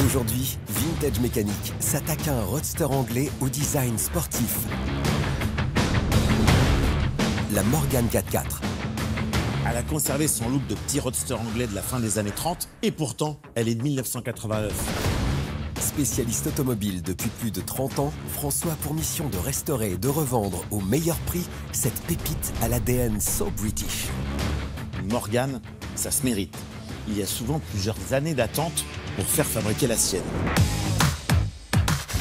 Aujourd'hui, Vintage Mécanique s'attaque à un roadster anglais au design sportif. La Morgan 4x4. Elle a conservé son look de petit roadster anglais de la fin des années 30 et pourtant, elle est de 1989. Spécialiste automobile depuis plus de 30 ans, François a pour mission de restaurer et de revendre au meilleur prix cette pépite à l'ADN so British. Une Morgan, ça se mérite. Il y a souvent plusieurs années d'attente pour faire fabriquer la sienne.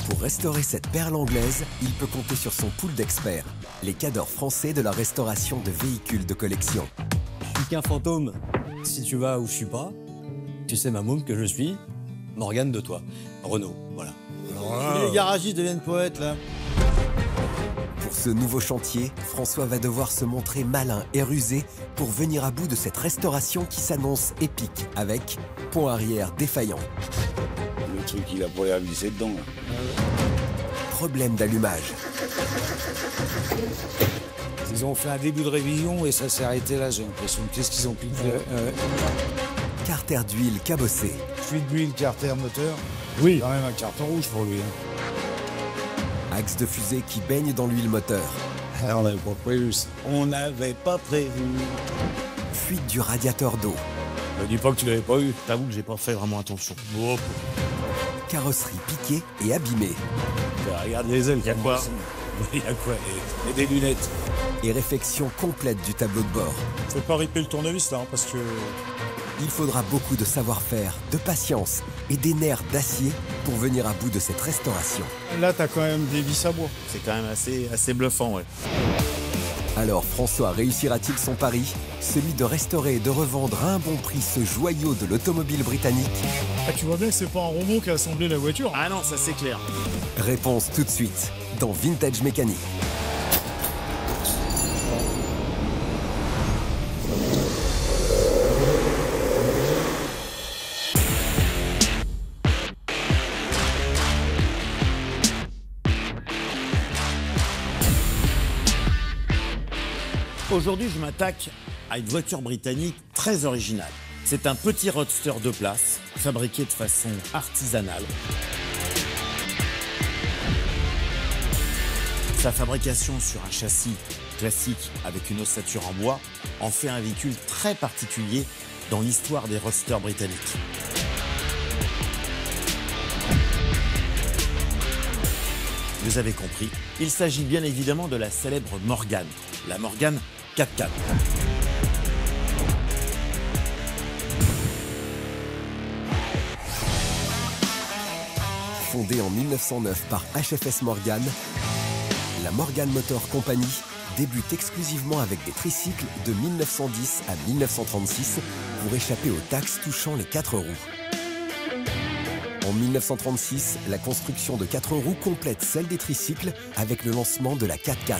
Pour restaurer cette perle anglaise, il peut compter sur son pool d'experts, les cadors français de la restauration de véhicules de collection. Je suis qu'un fantôme. Si tu vas où je suis pas, tu sais ma môme que je suis, Morgane de toi. Renault, voilà. Les garagistes deviennent poètes, là. Pour ce nouveau chantier, François va devoir se montrer malin et rusé pour venir à bout de cette restauration qui s'annonce épique avec pont arrière défaillant. Le truc, il a pas l'air glissé dedans. Là. Problème d'allumage. Ils ont fait un début de révision et ça s'est arrêté là, j'ai l'impression. Qu'est-ce qu'ils ont pu faire Carter d'huile cabossé. Fuite d'huile, carter, moteur. Oui. Quand même un carton rouge pour lui. Axe de fusée qui baigne dans l'huile moteur. Ah, on n'avait pas prévu ça. On n'avait pas prévu. Fuite du radiateur d'eau. Ne dis pas que tu l'avais pas eu. T'avoue que j'ai pas fait vraiment attention. Oh. Carrosserie piquée et abîmée. Regarde les ailes. Il y a quoi? Il y a quoi? Et des lunettes. Et réfection complète du tableau de bord. Faut pas ripper le tournevis là, parce que... Il faudra beaucoup de savoir-faire, de patience et des nerfs d'acier pour venir à bout de cette restauration. Là, t'as quand même des vis à bois. C'est quand même assez bluffant, ouais. Alors François réussira-t-il son pari, celui de restaurer et de revendre à un bon prix ce joyau de l'automobile britannique? Ah, tu vois bien que c'est pas un robot qui a assemblé la voiture. Ah non, ça c'est clair. Réponse tout de suite dans Vintage Mécanique. Aujourd'hui, je m'attaque à une voiture britannique très originale. C'est un petit roadster de place, fabriqué de façon artisanale. Sa fabrication sur un châssis classique avec une ossature en bois en fait un véhicule très particulier dans l'histoire des roadsters britanniques. Vous avez compris, il s'agit bien évidemment de la célèbre Morgan, la Morgan 4x4. Fondée en 1909 par HFS Morgan, la Morgan Motor Company débute exclusivement avec des tricycles de 1910 à 1936 pour échapper aux taxes touchant les 4 roues. En 1936, la construction de 4 roues complète celle des tricycles avec le lancement de la 4x4.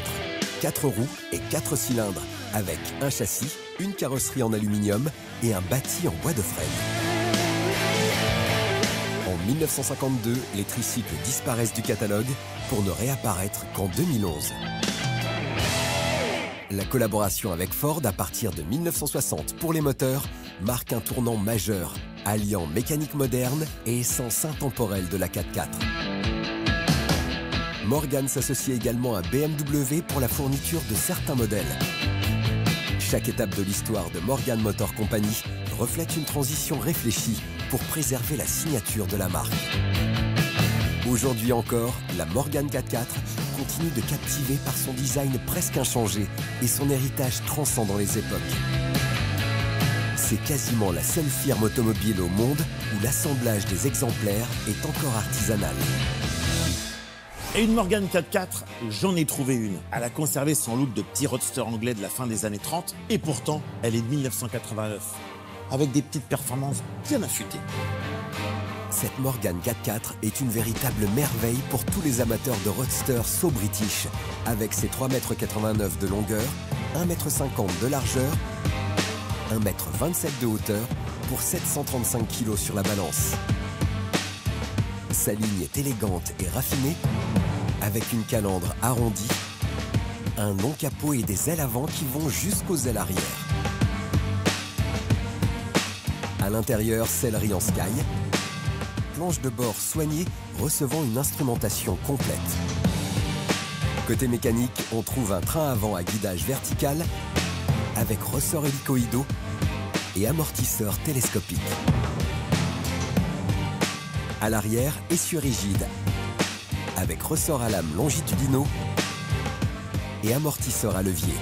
4 roues et 4 cylindres, avec un châssis, une carrosserie en aluminium et un bâti en bois de frêne. En 1952, les tricycles disparaissent du catalogue pour ne réapparaître qu'en 2011. La collaboration avec Ford à partir de 1960 pour les moteurs marque un tournant majeur, alliant mécanique moderne et essence intemporelle de la 4x4. Morgan s'associe également à BMW pour la fourniture de certains modèles. Chaque étape de l'histoire de Morgan Motor Company reflète une transition réfléchie pour préserver la signature de la marque. Aujourd'hui encore, la Morgan 4x4 continue de captiver par son design presque inchangé et son héritage transcendant les époques. C'est quasiment la seule firme automobile au monde où l'assemblage des exemplaires est encore artisanal. Et une Morgan 4x4, j'en ai trouvé une. Elle a conservé son look de petit roadster anglais de la fin des années 30 et pourtant, elle est de 1989, avec des petites performances bien affûtées. Cette Morgan 4x4 est une véritable merveille pour tous les amateurs de roadster so British, avec ses 3,89 m de longueur, 1,50 m de largeur, 1,27 m de hauteur pour 735 kg sur la balance. Sa ligne est élégante et raffinée, avec une calandre arrondie, un long capot et des ailes avant qui vont jusqu'aux ailes arrière. À l'intérieur, sellerie en sky, planche de bord soignée recevant une instrumentation complète. Côté mécanique, on trouve un train avant à guidage vertical avec ressort hélicoïdaux et amortisseur télescopique. À l'arrière, essieu rigide avec ressort à lame longitudinaux et amortisseur à levier.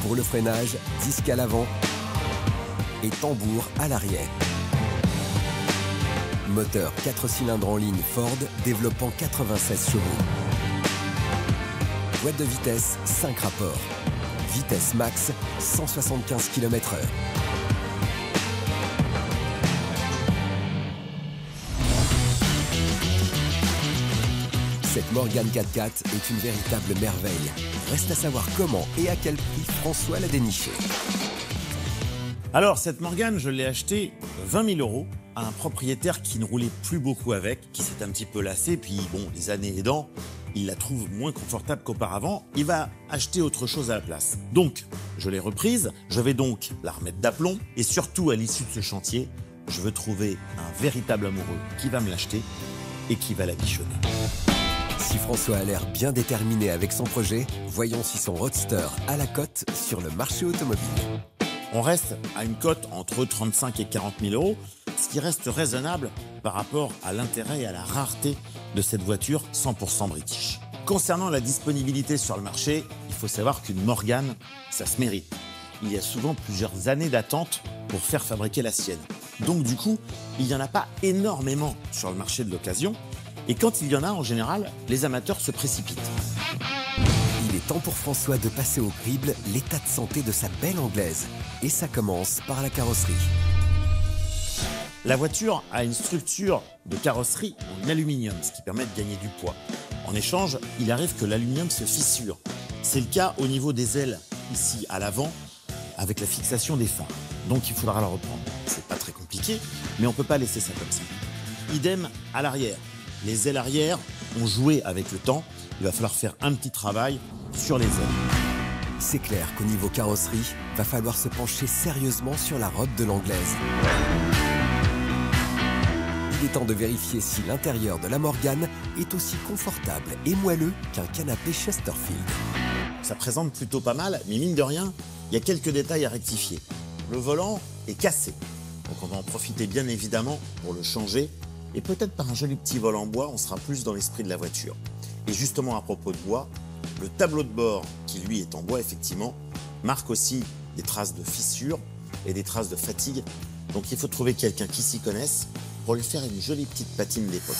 Pour le freinage, disque à l'avant et tambour à l'arrière. Moteur 4 cylindres en ligne Ford développant 96 chevaux. Boîte de vitesse 5 rapports. Vitesse max 175 km/h. Cette Morgane 4x4 est une véritable merveille. Reste à savoir comment et à quel prix François l'a dénichée. Alors, cette Morgane, je l'ai achetée 20 000 € à un propriétaire qui ne roulait plus beaucoup avec, qui s'est un petit peu lassé, puis bon, les années aidant, il la trouve moins confortable qu'auparavant. Il va acheter autre chose à la place. Donc, je l'ai reprise, je vais donc la remettre d'aplomb, et surtout, à l'issue de ce chantier, je veux trouver un véritable amoureux qui va me l'acheter et qui va la bichonner. Si François a l'air bien déterminé avec son projet, voyons si son Roadster a la cote sur le marché automobile. On reste à une cote entre 35 et 40 000 €, ce qui reste raisonnable par rapport à l'intérêt et à la rareté de cette voiture 100% british. Concernant la disponibilité sur le marché, il faut savoir qu'une Morgane, ça se mérite. Il y a souvent plusieurs années d'attente pour faire fabriquer la sienne. Donc du coup, il n'y en a pas énormément sur le marché de l'occasion. Et quand il y en a, en général, les amateurs se précipitent. Il est temps pour François de passer au crible l'état de santé de sa belle anglaise. Et ça commence par la carrosserie. La voiture a une structure de carrosserie en aluminium, ce qui permet de gagner du poids. En échange, il arrive que l'aluminium se fissure. C'est le cas au niveau des ailes, ici à l'avant, avec la fixation des phares. Donc il faudra la reprendre. C'est pas très compliqué, mais on ne peut pas laisser ça comme ça. Idem à l'arrière. Les ailes arrière ont joué avec le temps. Il va falloir faire un petit travail sur les ailes. C'est clair qu'au niveau carrosserie, va falloir se pencher sérieusement sur la robe de l'anglaise. Il est temps de vérifier si l'intérieur de la Morgane est aussi confortable et moelleux qu'un canapé Chesterfield. Ça présente plutôt pas mal, mais mine de rien, il y a quelques détails à rectifier. Le volant est cassé, donc on va en profiter bien évidemment pour le changer. Et peut-être par un joli petit vol en bois, on sera plus dans l'esprit de la voiture. Et justement à propos de bois, le tableau de bord, qui lui est en bois effectivement, marque aussi des traces de fissures et des traces de fatigue. Donc il faut trouver quelqu'un qui s'y connaisse pour lui faire une jolie petite patine d'époque.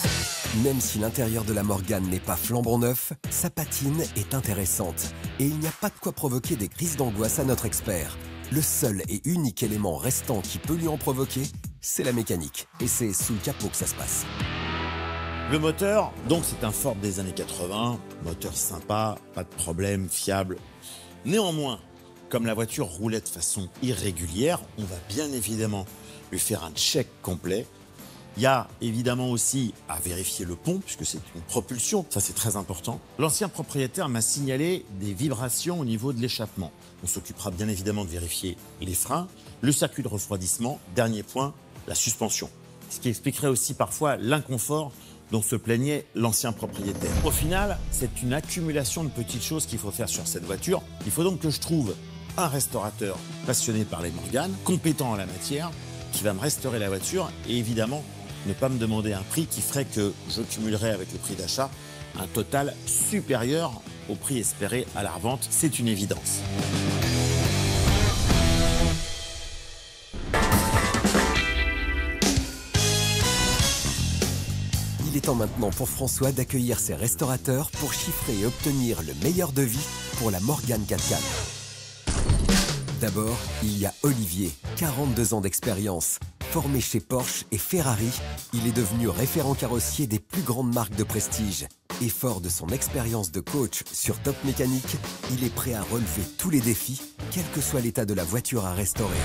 Même si l'intérieur de la Morgane n'est pas flambant neuf, sa patine est intéressante. Et il n'y a pas de quoi provoquer des crises d'angoisse à notre expert. Le seul et unique élément restant qui peut lui en provoquer, c'est la mécanique. Et c'est sous le capot que ça se passe. Le moteur, donc c'est un Ford des années 80, moteur sympa, pas de problème, fiable. Néanmoins, comme la voiture roulait de façon irrégulière, on va bien évidemment lui faire un check complet. Il y a évidemment aussi à vérifier le pont, puisque c'est une propulsion, ça c'est très important. L'ancien propriétaire m'a signalé des vibrations au niveau de l'échappement. On s'occupera bien évidemment de vérifier les freins, le circuit de refroidissement, dernier point, la suspension. Ce qui expliquerait aussi parfois l'inconfort dont se plaignait l'ancien propriétaire. Au final, c'est une accumulation de petites choses qu'il faut faire sur cette voiture. Il faut donc que je trouve un restaurateur passionné par les Morganes, compétent en la matière, qui va me restaurer la voiture et évidemment ne pas me demander un prix qui ferait que je cumulerais avec le prix d'achat un total supérieur au prix espéré à la revente. C'est une évidence. Il est temps maintenant pour François d'accueillir ses restaurateurs pour chiffrer et obtenir le meilleur devis pour la Morgane 4x4. D'abord, il y a Olivier, 42 ans d'expérience. Formé chez Porsche et Ferrari, il est devenu référent carrossier des plus grandes marques de prestige. Et fort de son expérience de coach sur Top Mécanique, il est prêt à relever tous les défis, quel que soit l'état de la voiture à restaurer.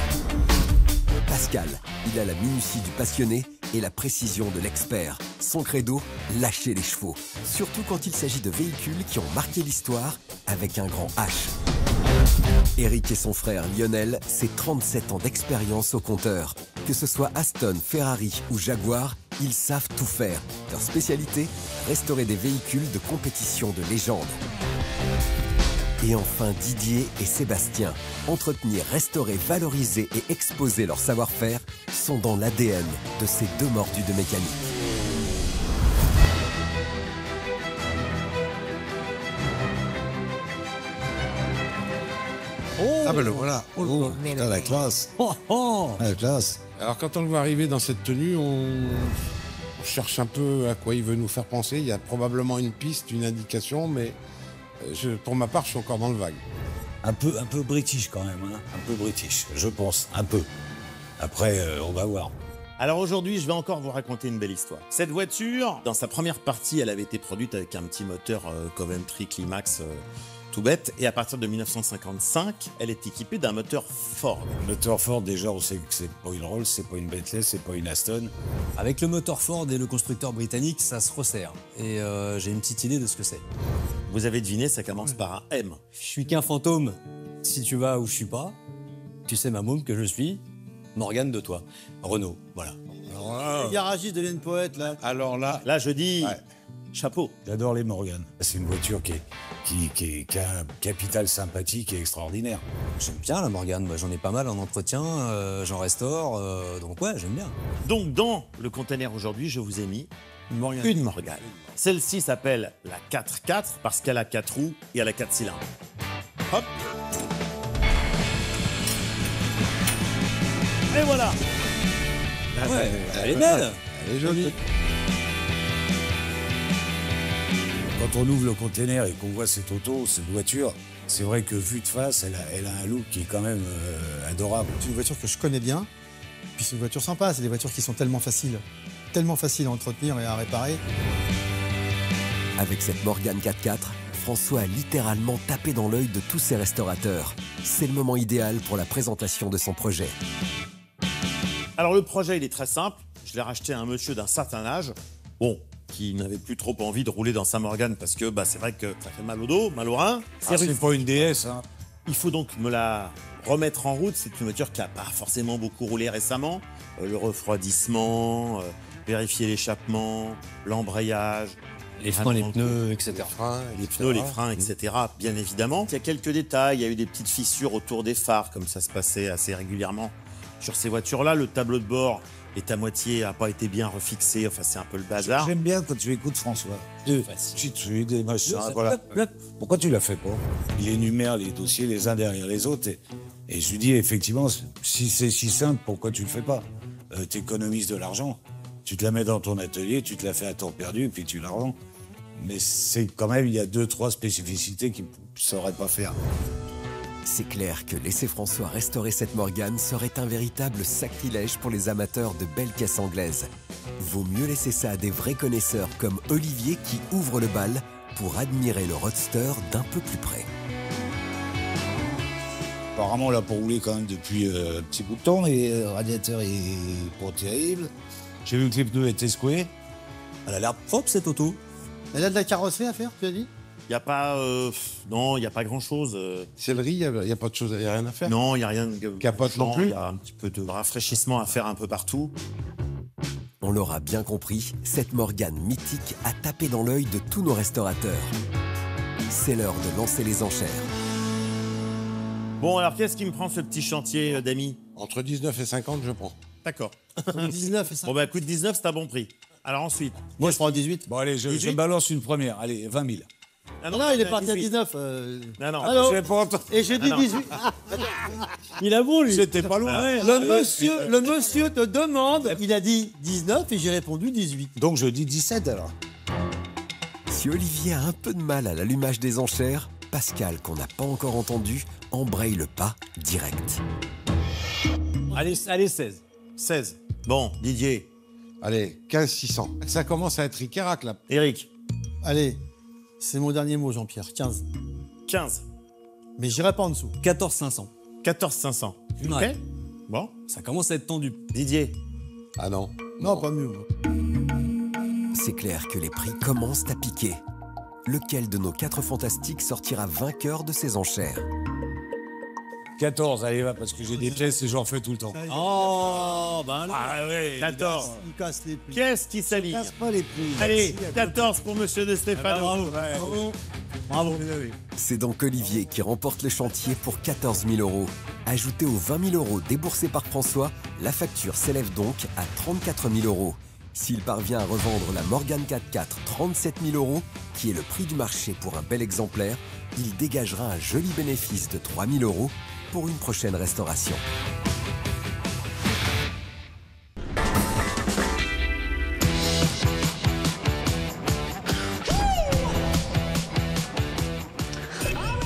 Pascal, il a la minutie du passionné et la précision de l'expert. Son credo, lâcher les chevaux. Surtout quand il s'agit de véhicules qui ont marqué l'histoire avec un grand H. Eric et son frère Lionel, c'est 37 ans d'expérience au compteur. Que ce soit Aston, Ferrari ou Jaguar, ils savent tout faire. Leur spécialité, restaurer des véhicules de compétition de légende. Et enfin Didier et Sébastien. Entretenir, restaurer, valoriser et exposer leur savoir-faire sont dans l'ADN de ces deux mordus de mécanique. Ah ben le voilà. Oh, putain, la classe. La classe. Alors quand on le voit arriver dans cette tenue, on cherche un peu à quoi il veut nous faire penser. Il y a probablement une piste, une indication, mais pour ma part, je suis encore dans le vague. Un peu british quand même, hein. Un peu british, je pense, un peu. Après, on va voir. Alors aujourd'hui, je vais encore vous raconter une belle histoire. Cette voiture, dans sa première partie, elle avait été produite avec un petit moteur Coventry Climax tout bête. Et à partir de 1955, elle est équipée d'un moteur Ford. Le moteur Ford, déjà, on sait que c'est pas une Rolls, c'est pas une Bentley, c'est pas une Aston. Avec le moteur Ford et le constructeur britannique, ça se resserre. Et j'ai une petite idée de ce que c'est. Vous avez deviné, ça commence par un M. Je suis qu'un fantôme. Si tu vas où je suis pas, tu sais ma môme que je suis, Morgane de toi. Renault, voilà. Les garagistes deviennent poètes, là. Alors là, Là, je dis chapeau. J'adore les Morgan. C'est une voiture qui a un capital sympathique et extraordinaire. J'aime bien la Morgane, moi j'en ai pas mal en entretien, j'en restaure, donc ouais, j'aime bien. Donc dans le container aujourd'hui, je vous ai mis une Morgane. Celle-ci s'appelle la 4x4 parce qu'elle a 4 roues et elle a 4 cylindres. Hop. Et voilà. Ouais, elle est belle. elle est jolie. Quand on ouvre le container et qu'on voit cette auto, cette voiture, c'est vrai que vue de face, elle a un look qui est quand même adorable. C'est une voiture que je connais bien. Puis c'est une voiture sympa. C'est des voitures qui sont tellement faciles à entretenir et à réparer. Avec cette Morgane 4x4, François a littéralement tapé dans l'œil de tous ses restaurateurs. C'est le moment idéal pour la présentation de son projet. Alors le projet, il est très simple. Je l'ai racheté à un monsieur d'un certain âge. Bon, qui n'avait plus trop envie de rouler dans sa Morgane parce que c'est vrai que ça fait mal au dos, mal au rein. C'est pas une DS, hein. Il faut donc me la remettre en route. C'est une voiture qui n'a pas forcément beaucoup roulé récemment. Le refroidissement, vérifier l'échappement, l'embrayage, Les freins, les pneus, etc. les pneus, les freins, etc. Bien évidemment. Il y a quelques détails. Il y a eu des petites fissures autour des phares, comme ça se passait assez régulièrement sur ces voitures-là. Le tableau de bord est à moitié, n'a pas été bien refixé. Enfin, c'est un peu le bazar. J'aime bien quand tu écoutes François. Tu des machins, voilà. Pourquoi tu la fais pas? Il énumère les dossiers les uns derrière les autres et je lui dis effectivement, si c'est si simple, pourquoi tu le fais pas? T'économises de l'argent, tu te la mets dans ton atelier, tu te la fais à temps perdu, puis tu la revends. Mais c'est quand même, il y a 2-3 spécificités qu'il ne saurait pas faire. C'est clair que laisser François restaurer cette Morgane serait un véritable sacrilège pour les amateurs de belles caisses anglaises. Vaut mieux laisser ça à des vrais connaisseurs comme Olivier qui ouvre le bal pour admirer le roadster d'un peu plus près. Apparemment, là, pour rouler quand même depuis un petit bout de temps, et le radiateur est pas terrible. J'ai vu que les pneus étaient secoués. Elle a l'air propre cette auto. Elle a de la carrosserie à faire, tu as dit? Il n'y a pas... non, il n'y a pas grand-chose. Céleri, il n'y a pas de chose, il n'y a rien à faire. Non, il n'y a rien de... Capote non plus. Il y a un petit peu de rafraîchissement à faire un peu partout. On l'aura bien compris, cette Morgane mythique a tapé dans l'œil de tous nos restaurateurs. C'est l'heure de lancer les enchères. Bon, alors qu'est-ce qui me prend ce petit chantier, Dami? Entre 19 et 50, je prends. D'accord. 19 et 5. Bon, bah, coûte 19, c'est un bon prix. Alors ensuite... Moi, je prends 18. Bon, allez, je balance une première. Allez, 20 000. Ah Non, il est parti à 19. Non, non. Alors, J'ai pas entendu. et j'ai dit non. 18. Il a bon, lui. C'était pas loin. Ouais, le monsieur te demande. Il a dit 19 et j'ai répondu 18. Donc, je dis 17 alors. Si Olivier a un peu de mal à l'allumage des enchères, Pascal, qu'on n'a pas encore entendu, embraye le pas direct. Allez, 16. 16. Bon, Didier. Allez, 15 600. Ça commence à être Icarac, là. Eric. Allez, c'est mon dernier mot, Jean-Pierre. 15. 15. Mais j'irai pas en dessous. 14 500. 14 500. Ouais. Ok. Bon. Ça commence à être tendu. Didier. Ah non. Non, pas mieux. C'est clair que les prix commencent à piquer. Lequel de nos 4 fantastiques sortira vainqueur de ces enchères? 14, allez, va, parce que j'ai des pièces et j'en fais tout le temps. Oh, ben alors. Ah ouais, 14. Il casse les prix. Qu'est-ce qui s'aligne? Casse pas les prix. Allez, 14 pour monsieur de Stéphano. Bravo. Bravo. C'est donc Olivier qui remporte le chantier pour 14 000 euros. Ajouté aux 20 000 euros déboursés par François, la facture s'élève donc à 34 000 euros. S'il parvient à revendre la Morgane 4x4 37 000 euros, qui est le prix du marché pour un bel exemplaire, il dégagera un joli bénéfice de 3 000 euros pour une prochaine restauration.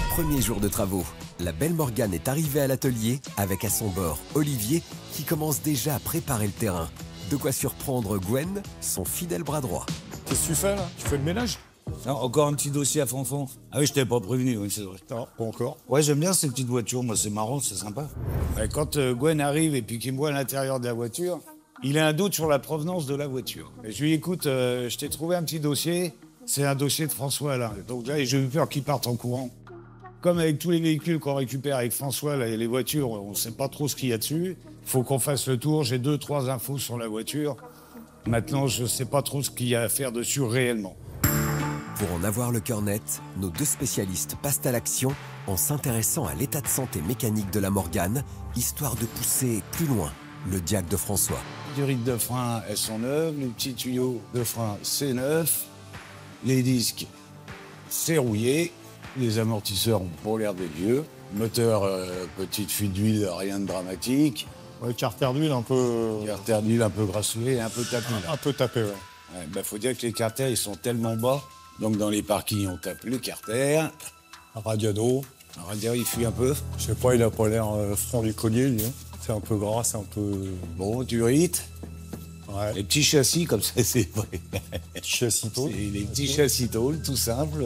Premier jour de travaux. La belle Morgane est arrivée à l'atelier avec à son bord Olivier qui commence déjà à préparer le terrain. De quoi surprendre Gwen, son fidèle bras droit. Qu'est-ce que tu fais là? Tu fais le ménage? Non, encore un petit dossier à Fanfan. Ah oui, je t'avais pas prévenu, oui, c'est vrai. Non, pas encore. Ouais, j'aime bien ces petites voitures, moi c'est marrant, c'est sympa. Ouais, quand Gwen arrive et puis qu'il me voit à l'intérieur de la voiture, il a un doute sur la provenance de la voiture. Et je lui dis, écoute, je t'ai trouvé un petit dossier, c'est un dossier de François là. Donc là, j'ai eu peur qu'il parte en courant. Comme avec tous les véhicules qu'on récupère avec François, là, les voitures, on ne sait pas trop ce qu'il y a dessus. Il faut qu'on fasse le tour. J'ai 2-3 infos sur la voiture. Maintenant, je ne sais pas trop ce qu'il y a à faire dessus réellement. Pour en avoir le cœur net, nos deux spécialistes passent à l'action en s'intéressant à l'état de santé mécanique de la Morgane, histoire de pousser plus loin le diac de François. Les durites de frein, elles sont neuves. Les petits tuyaux de frein, c'est neuf. Les disques, c'est rouillé. Les amortisseurs ont pas l'air des vieux. Moteur, petite fuite d'huile, rien de dramatique. Ouais, carter d'huile un peu. Carter d'huile un peu grassouillé et un peu tapé. Un peu tapé, ouais. Ouais, bah, faut dire que les carters, ils sont tellement bas. Donc dans les parkings, on tape le carter. Un radiado. Un radiateur, il fuit un peu. Je sais pas, il a pas l'air franc du collier, lui. C'est un peu gras, c'est un peu. Bon, durite. Ouais. Les petits châssis, comme ça, c'est vrai. Châssis tôle. C'est les petits châssis tôle, tout simple.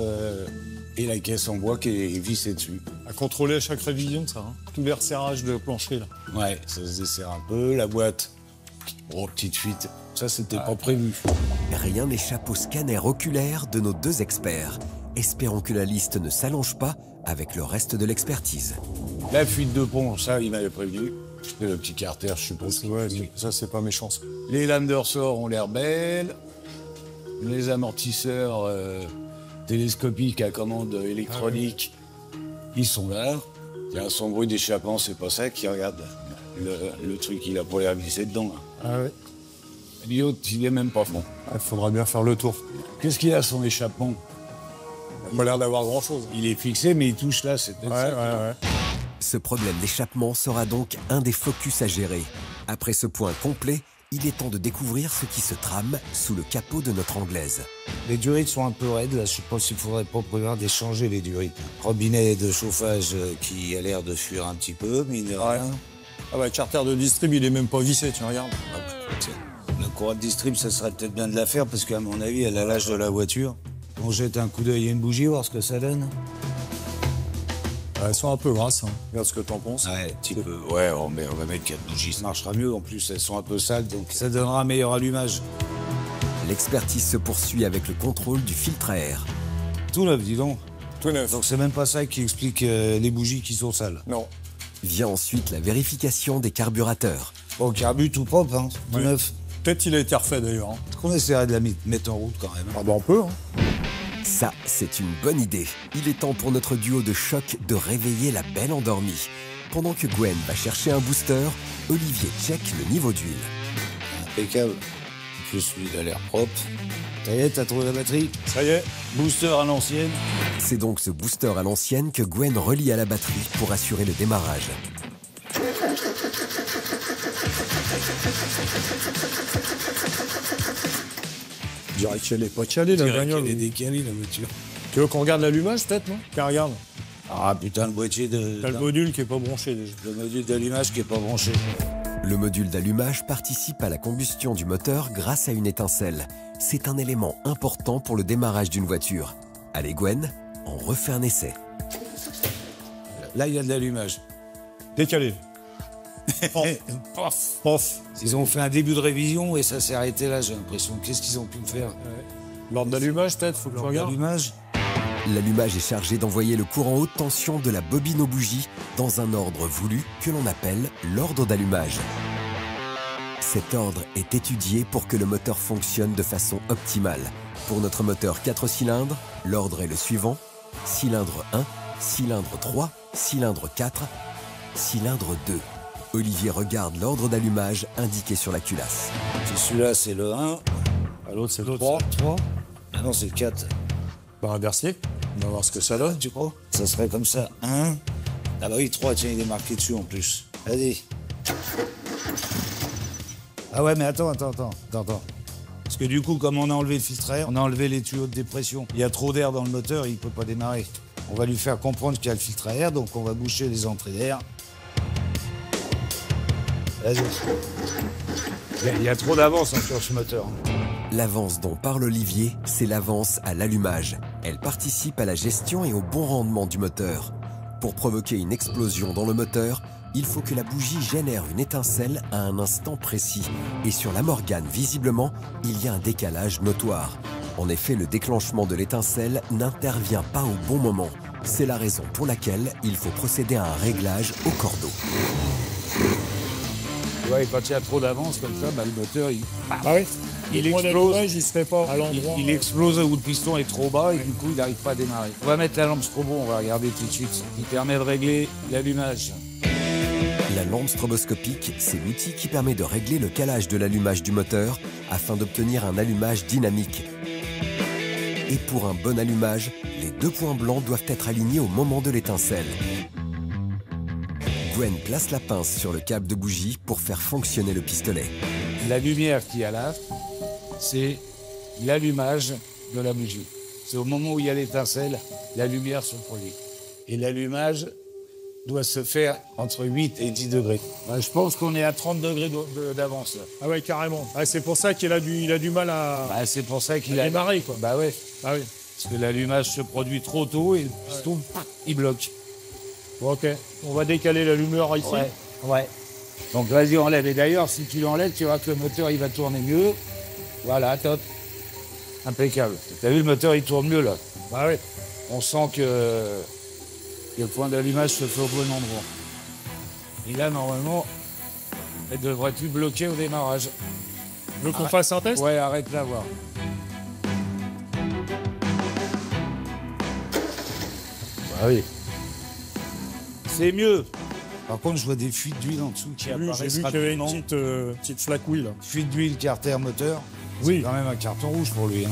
Et la caisse en bois qui est vissée dessus. À contrôler à chaque révision, ça. Hein. Tous les resserrages de plancher, là. Ouais, ça se desserre un peu. La boîte, oh, petite fuite. Ça, c'était pas prévu. Rien n'échappe au scanner oculaire de nos deux experts. Espérons que la liste ne s'allonge pas avec le reste de l'expertise. La fuite de pont, ça, il m'avait prévenu. Et le petit carter, je suppose. Ouais, ça, c'est pas méchant, ça. Les lames de ressort ont l'air belles. Les amortisseurs télescopiques à commande électronique, ils sont là. Il y a son bruit d'échappement, c'est pas ça qui regarde. Le truc, il a pour l'air glissé dedans. Là. Ah ouais. L'autre, il est même pas fond. Il faudra bien faire le tour. Qu'est-ce qu'il a, son échappement? Il n'a pas l'air d'avoir grand-chose. Il est fixé, mais il touche là, c'est peut-être ça. Ouais. Ce problème d'échappement sera donc un des focus à gérer. Après ce point complet, il est temps de découvrir ce qui se trame sous le capot de notre anglaise. Les durites sont un peu raides, là, je sais pas s'il faudrait pas prévoir d'échanger les durites. Robinet de chauffage qui a l'air de fuir un petit peu, mine de rien. Ah bah, le carter de distrib, il est même pas vissé, tu regardes. Tiens, la courroie de distrib, ça serait peut-être bien de la faire, parce qu'à mon avis, elle a l'âge de la voiture. On jette un coup d'œil à une bougie, voir ce que ça donne. Elles sont un peu grasses, hein. Regarde ce que t'en penses. Ouais, un petit peu. Ouais, on va mettre 4 bougies, ça marchera mieux. En plus, elles sont un peu sales, donc ça donnera un meilleur allumage. L'expertise se poursuit avec le contrôle du filtre à air. Tout neuf, dis donc. Tout neuf. Donc c'est même pas ça qui explique les bougies qui sont sales. Non. Vient ensuite la vérification des carburateurs. Bon, carbu tout propre, hein, tout neuf. Peut-être qu'il a été refait d'ailleurs. Hein. Est-ce qu'on essaierait de la mettre en route quand même? Ah bah on peut, hein. Ça, c'est une bonne idée. Il est temps pour notre duo de choc de réveiller la belle endormie. Pendant que Gwen va chercher un booster, Olivier check le niveau d'huile. Impeccable. En plus, lui, il a l'air propre. Ça y est, t'as trouvé la batterie? Ça y est. Booster à l'ancienne. C'est donc ce booster à l'ancienne que Gwen relie à la batterie pour assurer le démarrage. Je dirais qu'elle est pas calée, la bagnole. Elle est décalée, la voiture. Tu veux qu'on regarde l'allumage, peut-être, non? Tiens, regarde. Ah putain, le boîtier de... T'as le module qui est pas branché, déjà. Le module d'allumage qui est pas branché. Le module d'allumage participe à la combustion du moteur grâce à une étincelle. C'est un élément important pour le démarrage d'une voiture. Allez Gwen, on refait un essai. Là, il y a de l'allumage. Décalé. Pof. Ils ont fait un début de révision et ça s'est arrêté là, j'ai l'impression. Qu'est-ce qu'ils ont pu me faire? L'ordre d'allumage, peut-être, faut que tu regardes. L'allumage. L'allumage est chargé d'envoyer le courant haute tension de la bobine aux bougies dans un ordre voulu que l'on appelle l'ordre d'allumage. Cet ordre est étudié pour que le moteur fonctionne de façon optimale. Pour notre moteur 4 cylindres, l'ordre est le suivant: cylindre 1, cylindre 3, cylindre 4, cylindre 2. Olivier regarde l'ordre d'allumage indiqué sur la culasse. Celui-là, c'est le 1. L'autre, c'est le L'autre, 3. c'est le 3. Ah non, c'est le 4. Bah, inversé. On va voir ce que ça donne. Tu crois? Ça serait comme ça. 1. Ah bah oui, 3, tiens, il est marqué dessus en plus. Allez. Ah ouais, mais attends. Parce que du coup, comme on a enlevé le filtre à air, on a enlevé les tuyaux de dépression. Il y a trop d'air dans le moteur, il ne peut pas démarrer. On va lui faire comprendre qu'il y a le filtre à air, donc on va boucher les entrées d'air. Vas-y. Il y a trop d'avance sur ce moteur. L'avance dont parle Olivier, c'est l'avance à l'allumage. Elle participe à la gestion et au bon rendement du moteur. Pour provoquer une explosion dans le moteur, il faut que la bougie génère une étincelle à un instant précis. Et sur la Morgane, visiblement, il y a un décalage notoire. En effet, le déclenchement de l'étincelle n'intervient pas au bon moment. C'est la raison pour laquelle il faut procéder à un réglage au cordeau. Ouais, quand il y a trop d'avance comme ça, bah, le moteur, il explose. Il serait pas à l'endroit. Il explose où le piston est trop bas et du coup, il n'arrive pas à démarrer. On va mettre la lampe strobo, on va regarder tout de suite. Il permet de régler l'allumage. La lampe stroboscopique, c'est l'outil qui permet de régler le calage de l'allumage du moteur afin d'obtenir un allumage dynamique. Et pour un bon allumage, les deux points blancs doivent être alignés au moment de l'étincelle. Gwen place la pince sur le câble de bougie pour faire fonctionner le pistolet. La lumière qu'il y a là, c'est l'allumage de la bougie. C'est au moment où il y a l'étincelle, la lumière se produit. Et l'allumage doit se faire entre 8 et 10 degrés. Bah, je pense qu'on est à 30 degrés d'avance. Ah ouais, carrément. Ah, c'est pour ça qu'il a du mal à, Bah, c'est pour ça qu'il à démarrer, quoi. Bah ouais. Ah oui. Parce que l'allumage se produit trop tôt et le piston, il bloque. Bon, ok. On va décaler la lumière ici. Ouais. Donc vas-y, enlève. Et d'ailleurs, si tu l'enlèves, tu verras que le moteur, il va tourner mieux. Voilà, top. Impeccable. T'as vu, le moteur, il tourne mieux, là. Bah oui. On sent que le point d'allumage se fait au bon endroit. Et là, normalement, elle devrait plus bloquer au démarrage. Tu veux qu'on fasse un test? Ouais, arrête là, voir. Bah oui. C'est mieux. Par contre, je vois des fuites d'huile en dessous qui J'ai apparaissent vu qu'il y avait une rapidement. petite flacouille, là. Fuite d'huile, carter, moteur. Oui. C'est quand même un carton rouge pour lui. Hein.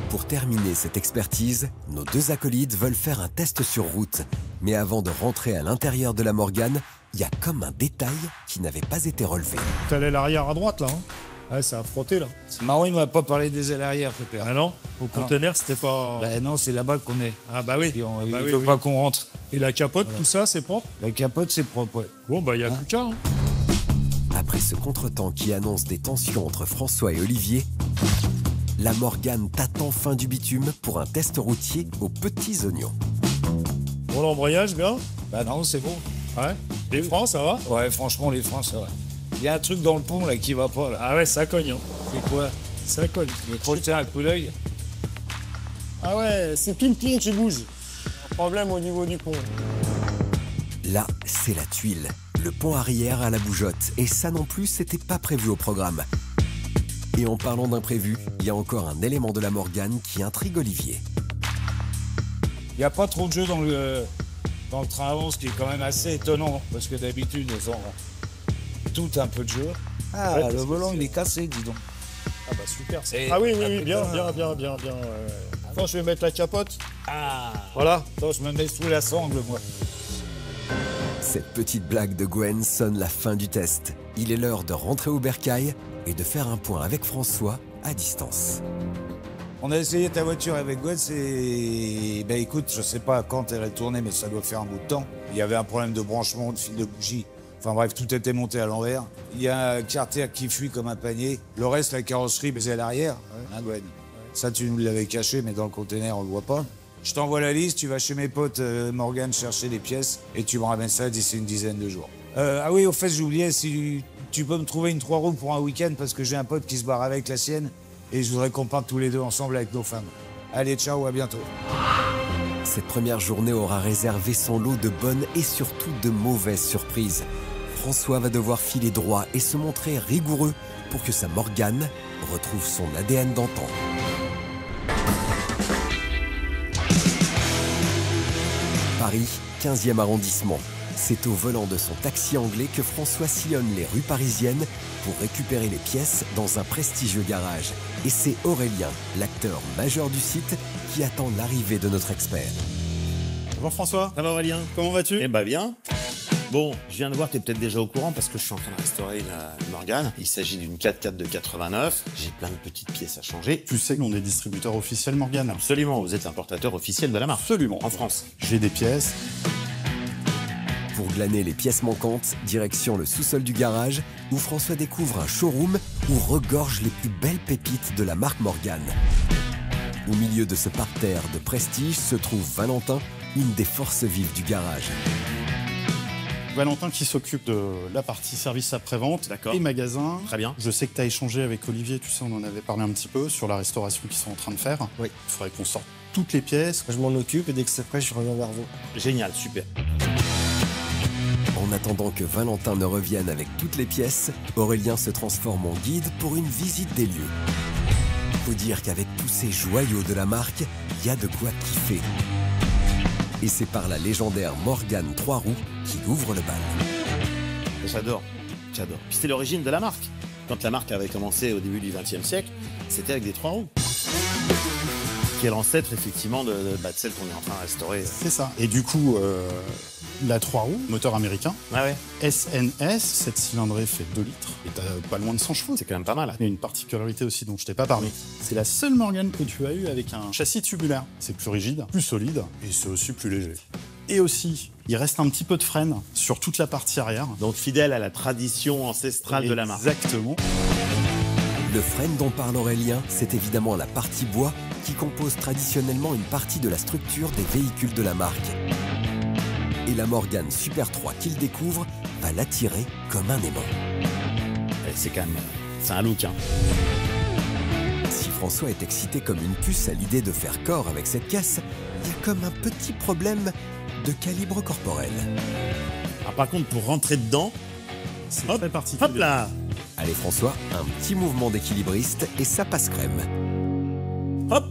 Pour terminer cette expertise, nos deux acolytes veulent faire un test sur route. Mais avant de rentrer à l'intérieur de la Morgane, il y a comme un détail qui n'avait pas été relevé. T'allais l'arrière à droite, là. Hein. Ouais, ça a frotté, là. C'est marrant, il m'a pas parlé des ailes arrière, Pépère. Ah non? Au conteneur, c'était pas... Bah non, c'est là-bas qu'on est. Ah bah oui. Il Bah ne oui, faut oui. pas qu'on rentre. Et la capote, tout ça, c'est propre? La capote, c'est propre, ouais. Bon, bah, il y a plus qu'à, hein. Après ce contretemps qui annonce des tensions entre François et Olivier, la Morgane tâte enfin du bitume pour un test routier aux petits oignons. Bon, l'embrayage, bien? Bah non, c'est bon. Ouais. Les freins, ça va? Ouais, franchement, les freins, ça va. Il y a un truc dans le pont, là, qui va pas, là. Ah ouais, ça cogne, hein. C'est quoi? Ça cogne. Je vais trop jeter un coup d'œil. Ah ouais, c'est tout le pont qui bouge. Un problème au niveau du pont. Là, c'est la tuile. Le pont arrière à la bougeotte. Et ça non plus, c'était pas prévu au programme. Et en parlant d'imprévu, il y a encore un élément de la Morgane qui intrigue Olivier. Il n'y a pas trop de jeu dans le train avant, ce qui est quand même assez étonnant, parce que d'habitude, ils ont tout un peu de jeu. Ah, Ouais, le volant, il est cassé, dis donc. Ah bah super. Et- Ah oui, oui, Ah, oui, bien, putain. bien. Attends, je vais mettre la capote. Ah, Voilà. attends, je me mets sous la sangle, moi. Cette petite blague de Gwen sonne la fin du test. Il est l'heure de rentrer au bercail et de faire un point avec François à distance. On a essayé ta voiture avec Gwen, c'est... Ben écoute, je sais pas quand elle a tourné, mais ça doit faire un bout de temps. Il y avait un problème de branchement, de fil de bougie. Enfin bref, tout était monté à l'envers. Il y a un carter qui fuit comme un panier. Le reste, la carrosserie, c'est à l'arrière. Hein, Gwen? Ça, tu nous l'avais caché, mais dans le conteneur, on le voit pas. Je t'envoie la liste, tu vas chez mes potes Morgane chercher les pièces et tu me ramènes ça d'ici une dizaine de jours. Ah oui, au fait, j'oubliais, si tu peux me trouver une 3 roues pour un week-end parce que j'ai un pote qui se barre avec la sienne et je voudrais qu'on parte tous les deux ensemble avec nos femmes. Allez, ciao, à bientôt. Cette première journée aura réservé son lot de bonnes et surtout de mauvaises surprises. François va devoir filer droit et se montrer rigoureux pour que sa Morgane retrouve son ADN d'antan. Paris, 15e arrondissement. C'est au volant de son taxi anglais que François sillonne les rues parisiennes pour récupérer les pièces dans un prestigieux garage. Et c'est Aurélien, l'acteur majeur du site, qui attend l'arrivée de notre expert. Bonjour François. Ça va Aurélien? Comment vas-tu? Eh bah bien. Bon, je viens de voir, tu es peut-être déjà au courant parce que je suis en train de restaurer la Morgane. Il s'agit d'une 4x4 de 89. J'ai plein de petites pièces à changer. Tu sais qu'on est distributeur officiel Morgane. Absolument, vous êtes l'importateur officiel de la marque. Absolument. En France. J'ai des pièces. Pour glaner les pièces manquantes, direction le sous-sol du garage, où François découvre un showroom où regorgent les plus belles pépites de la marque Morgane. Au milieu de ce parterre de prestige se trouve Valentin, une des forces vives du garage. Valentin qui s'occupe de la partie service après-vente et magasin. Très bien. Je sais que tu as échangé avec Olivier, tu sais, on en avait parlé un petit peu sur la restauration qu'ils sont en train de faire. Oui. Il faudrait qu'on sorte toutes les pièces. Je m'en occupe et dès que c'est prêt, je reviens vers vous. Génial, super. En attendant que Valentin ne revienne avec toutes les pièces, Aurélien se transforme en guide pour une visite des lieux. Faut dire qu'avec tous ces joyaux de la marque, il y a de quoi kiffer. Et c'est par la légendaire Morgane 3 roues qui ouvre le bal. J'adore. Puis c'est l'origine de la marque. Quand la marque avait commencé au début du XXe siècle, c'était avec des 3 roues. Qui est l'ancêtre effectivement de celle qu'on est en train de restaurer. C'est ça. Et du coup, la 3 roues, moteur américain, Ah ouais. SNS, cette cylindrée fait 2 litres et t'as pas loin de 100 chevaux. C'est quand même pas mal. Il y a une particularité aussi dont je t'ai pas parlé. C'est la seule Morgane que tu as eue avec un châssis tubulaire. C'est plus rigide, plus solide et c'est aussi plus léger. Et aussi, il reste un petit peu de freine sur toute la partie arrière. Donc fidèle à la tradition ancestrale de la marque. Exactement. Le frêne dont parle Aurélien, c'est évidemment la partie bois qui compose traditionnellement une partie de la structure des véhicules de la marque. Et la Morgane Super 3 qu'il découvre va l'attirer comme un aimant. C'est quand même... C'est un look, hein. Si François est excité comme une puce à l'idée de faire corps avec cette caisse, il y a comme un petit problème de calibre corporel. Alors, par contre, pour rentrer dedans, C'est hop, très particulier. hop là. Allez François, un petit mouvement d'équilibriste et ça passe crème. Hop.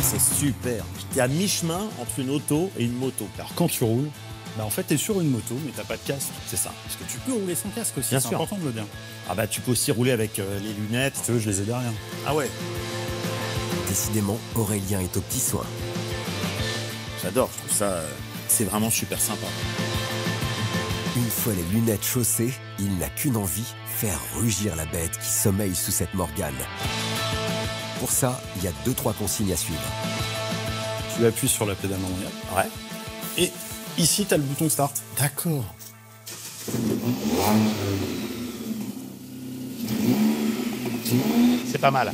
C'est super. T'es à mi-chemin entre une auto et une moto. Alors quand tu roules, bah en fait t'es sur une moto mais t'as pas de casque. C'est ça. Parce que tu peux rouler sans casque aussi, Bien c'est sûr. important de le dire. Ah bah tu peux aussi rouler avec les lunettes. Si tu veux, je les ai derrière. Ah ouais. Décidément, Aurélien est aux petits soins. J'adore, je trouve ça... c'est vraiment super sympa. Une fois les lunettes chaussées, il n'a qu'une envie, faire rugir la bête qui sommeille sous cette Morgane. Pour ça, il y a 2-3 consignes à suivre. Tu appuies sur la pédale manuelle. Ouais. Et ici t'as le bouton start. D'accord. C'est pas mal.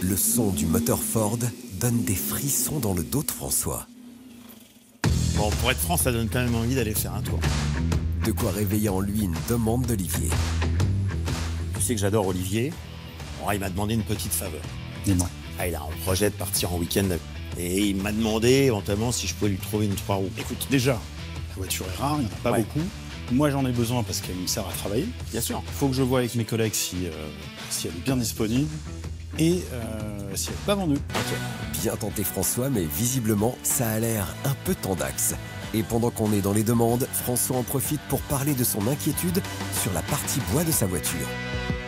Le son du moteur Ford donne des frissons dans le dos de François. Bon, pour être franc, ça donne quand même envie d'aller faire un tour. De quoi réveiller en lui une demande d'Olivier. Tu sais que j'adore Olivier. Bon, il m'a demandé une petite faveur. Dis-moi. Ah, il a un projet de partir en week-end. Et il m'a demandé éventuellement si je pouvais lui trouver une 3 roues. Écoute, déjà, la voiture est rare, il n'y en a pas Ouais. beaucoup. Moi j'en ai besoin parce qu'elle me sert à travailler. Bien sûr. Il faut que je vois avec mes collègues si elle est bien disponible et si elle n'est pas vendue. Bien tenté François, mais visiblement, ça a l'air un peu tendax. Et pendant qu'on est dans les demandes, François en profite pour parler de son inquiétude sur la partie bois de sa voiture.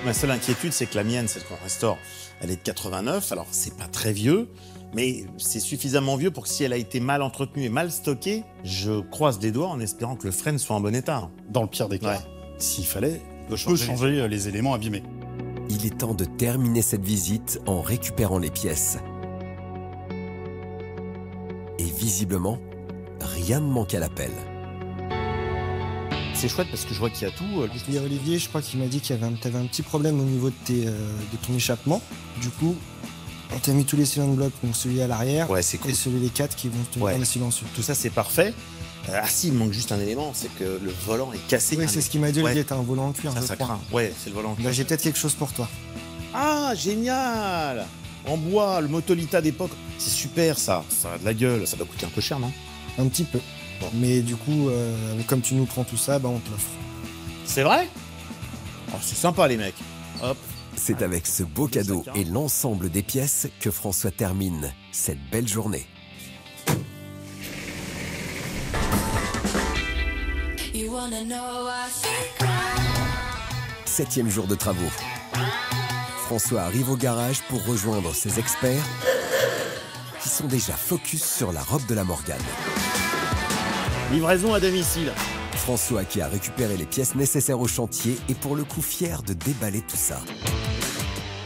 Ma seule inquiétude, c'est que la mienne, celle qu'on restaure, elle est de 89. Alors, c'est pas très vieux, mais c'est suffisamment vieux pour que si elle a été mal entretenue et mal stockée, je croise les doigts en espérant que le frein soit en bon état. Dans le pire des cas, Ouais. s'il fallait, peut je peux changer les éléments abîmés. Il est temps de terminer cette visite en récupérant les pièces. Et visiblement, rien ne manque à l'appel. C'est chouette parce que je vois qu'il y a tout. Il y a Olivier, je crois qu'il m'a dit qu'il y avait t'avais un petit problème au niveau de ton échappement. Du coup, on t'a mis tous les cylindres blocs, donc celui à l'arrière Ouais, c'est cool. et celui les 4 qui vont tenir Ouais. le silencieux. Tout ça, c'est parfait. Ah si, il manque juste un élément, c'est que le volant est cassé. Oui, c'est ce qu'il m'a dit, Ouais. Olivier, t'as un volant en cuir, Ça, je ça crois. craint. Ouais, c'est le volant. Bah, j'ai peut-être quelque chose pour toi. Ah, génial! En bois, le Motolita d'époque, c'est super ça. Ça a de la gueule. Ça doit coûter un peu cher, non? Un petit peu. Bon. Mais du coup, comme tu nous prends tout ça, bah on te l'offre. C'est vrai? Oh, c'est sympa les mecs. Hop. C'est avec ce beau cadeau et l'ensemble des pièces que François termine cette belle journée. Septième jour de travaux. François arrive au garage pour rejoindre ses experts qui sont déjà focus sur la robe de la Morgane. Livraison à domicile. François qui a récupéré les pièces nécessaires au chantier est pour le coup fier de déballer tout ça.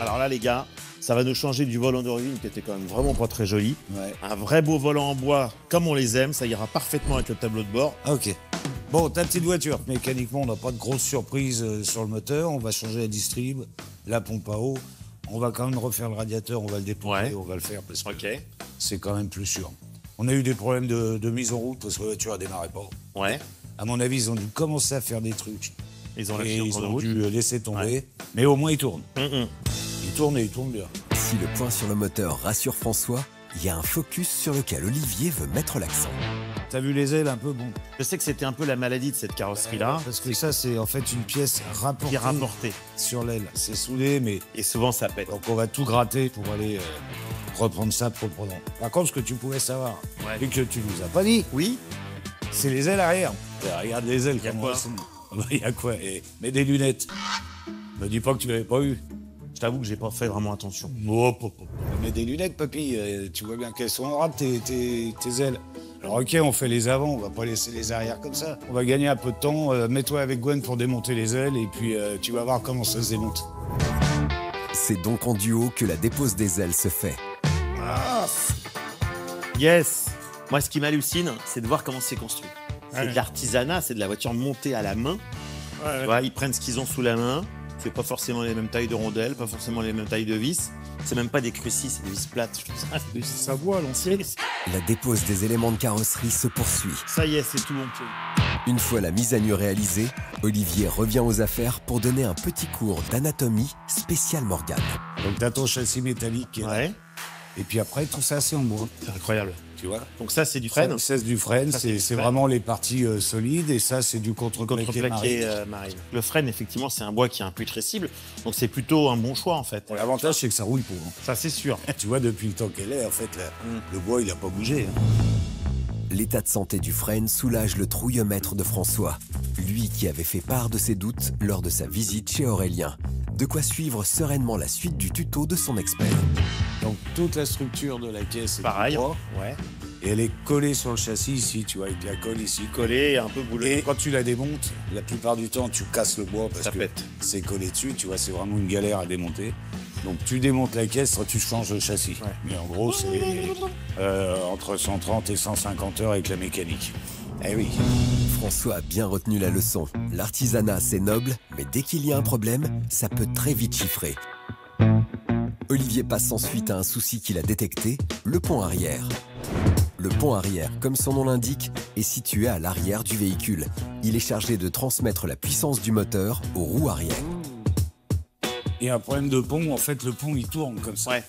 Alors là les gars, ça va nous changer du volant d'origine qui était quand même vraiment pas très joli. Ouais. Un vrai beau volant en bois comme on les aime, ça ira parfaitement avec le tableau de bord. Ah, ok. Bon, ta petite voiture, mécaniquement, on n'a pas de grosses surprises sur le moteur. On va changer la distrib, la pompe à eau. On va quand même refaire le radiateur, on va le déposer, on va le faire parce que c'est quand même plus sûr. On a eu des problèmes de mise en route parce que la voiture a démarré pas. Ouais. À mon avis, ils ont dû commencer à faire des trucs. Ils ont et lâché ils en ont route. dû laisser tomber. Mais au moins, ils tournent. Ils tournent et ils tournent bien. Si le point sur le moteur rassure François, il y a un focus sur lequel Olivier veut mettre l'accent. T'as vu les ailes un peu, bon. Je sais que c'était un peu la maladie de cette carrosserie-là. Parce que ça, c'est en fait une pièce Qui est rapportée. sur l'aile. C'est soudé, mais Et souvent ça pète. donc on va tout gratter pour aller reprendre ça proprement. Par contre, ce que tu pouvais savoir, et que tu nous as pas dit, Oui. c'est les ailes arrière. Regarde les ailes. Y a comment quoi elles sont. Il y a quoi? Mets des lunettes. Me dis pas que tu l'avais pas eu. Je t'avoue que j'ai pas fait vraiment attention. Mets des lunettes, papy. Tu vois bien qu'elles sont en rate, tes ailes. Alors ok, on fait les avant, on va pas laisser les arrières comme ça. On va gagner un peu de temps. Mets-toi avec Gwen pour démonter les ailes et puis tu vas voir comment ça se démonte. C'est donc en duo que la dépose des ailes se fait. Yes. Moi, ce qui m'hallucine, c'est de voir comment c'est construit. C'est de l'artisanat, c'est de la voiture montée à la main. Tu vois, ils prennent ce qu'ils ont sous la main. C'est pas forcément les mêmes tailles de rondelles, pas forcément les mêmes tailles de vis. C'est même pas des crucis, c'est des vis plates. Je trouve ça, Ça voit à l'ancienne. La dépose des éléments de carrosserie se poursuit. Ça y est, c'est tout bon. Une fois la mise à nu réalisée, Olivier revient aux affaires pour donner un petit cours d'anatomie spécial Morgane. Donc t'as ton châssis métallique qui est là. Ouais. Et puis après, tout ça, c'est en bois. C'est incroyable. Tu vois? Donc ça, c'est du frêne. Ça, c'est du frêne, Ça, c'est du c'est frêne. vraiment les parties solides et ça, c'est du contreplaqué Contreplaqué marine. marine. Le frêne, effectivement, c'est un bois qui est imputrescible. Donc c'est plutôt un bon choix, en fait. Bon, l'avantage, c'est que ça rouille pour. Ça, c'est sûr. Tu vois, depuis le temps qu'elle est, en fait, le bois, il a pas bougé. hein. L'état de santé du frêne soulage le trouillomètre de François, lui qui avait fait part de ses doutes lors de sa visite chez Aurélien. De quoi suivre sereinement la suite du tuto de son expert. Donc toute la structure de la caisse est Pareil. du bois, Ouais. et elle est collée sur le châssis ici, tu vois, avec la colle ici. Collé et un peu boulé. Et quand tu la démontes, la plupart du temps, tu casses le bois parce Ça que pète. c'est collé dessus, tu vois, c'est vraiment une galère à démonter. Donc tu démontes la caisse, tu changes le châssis. Ouais. Mais en gros, c'est entre 130 et 150 heures avec la mécanique. Eh oui. François a bien retenu la leçon. L'artisanat, c'est noble, mais dès qu'il y a un problème, ça peut très vite chiffrer. Olivier passe ensuite à un souci qu'il a détecté, le pont arrière. Le pont arrière, comme son nom l'indique, est situé à l'arrière du véhicule. Il est chargé de transmettre la puissance du moteur aux roues arrière. Il y a un problème de pont, en fait, le pont, il tourne comme ça. Ouais.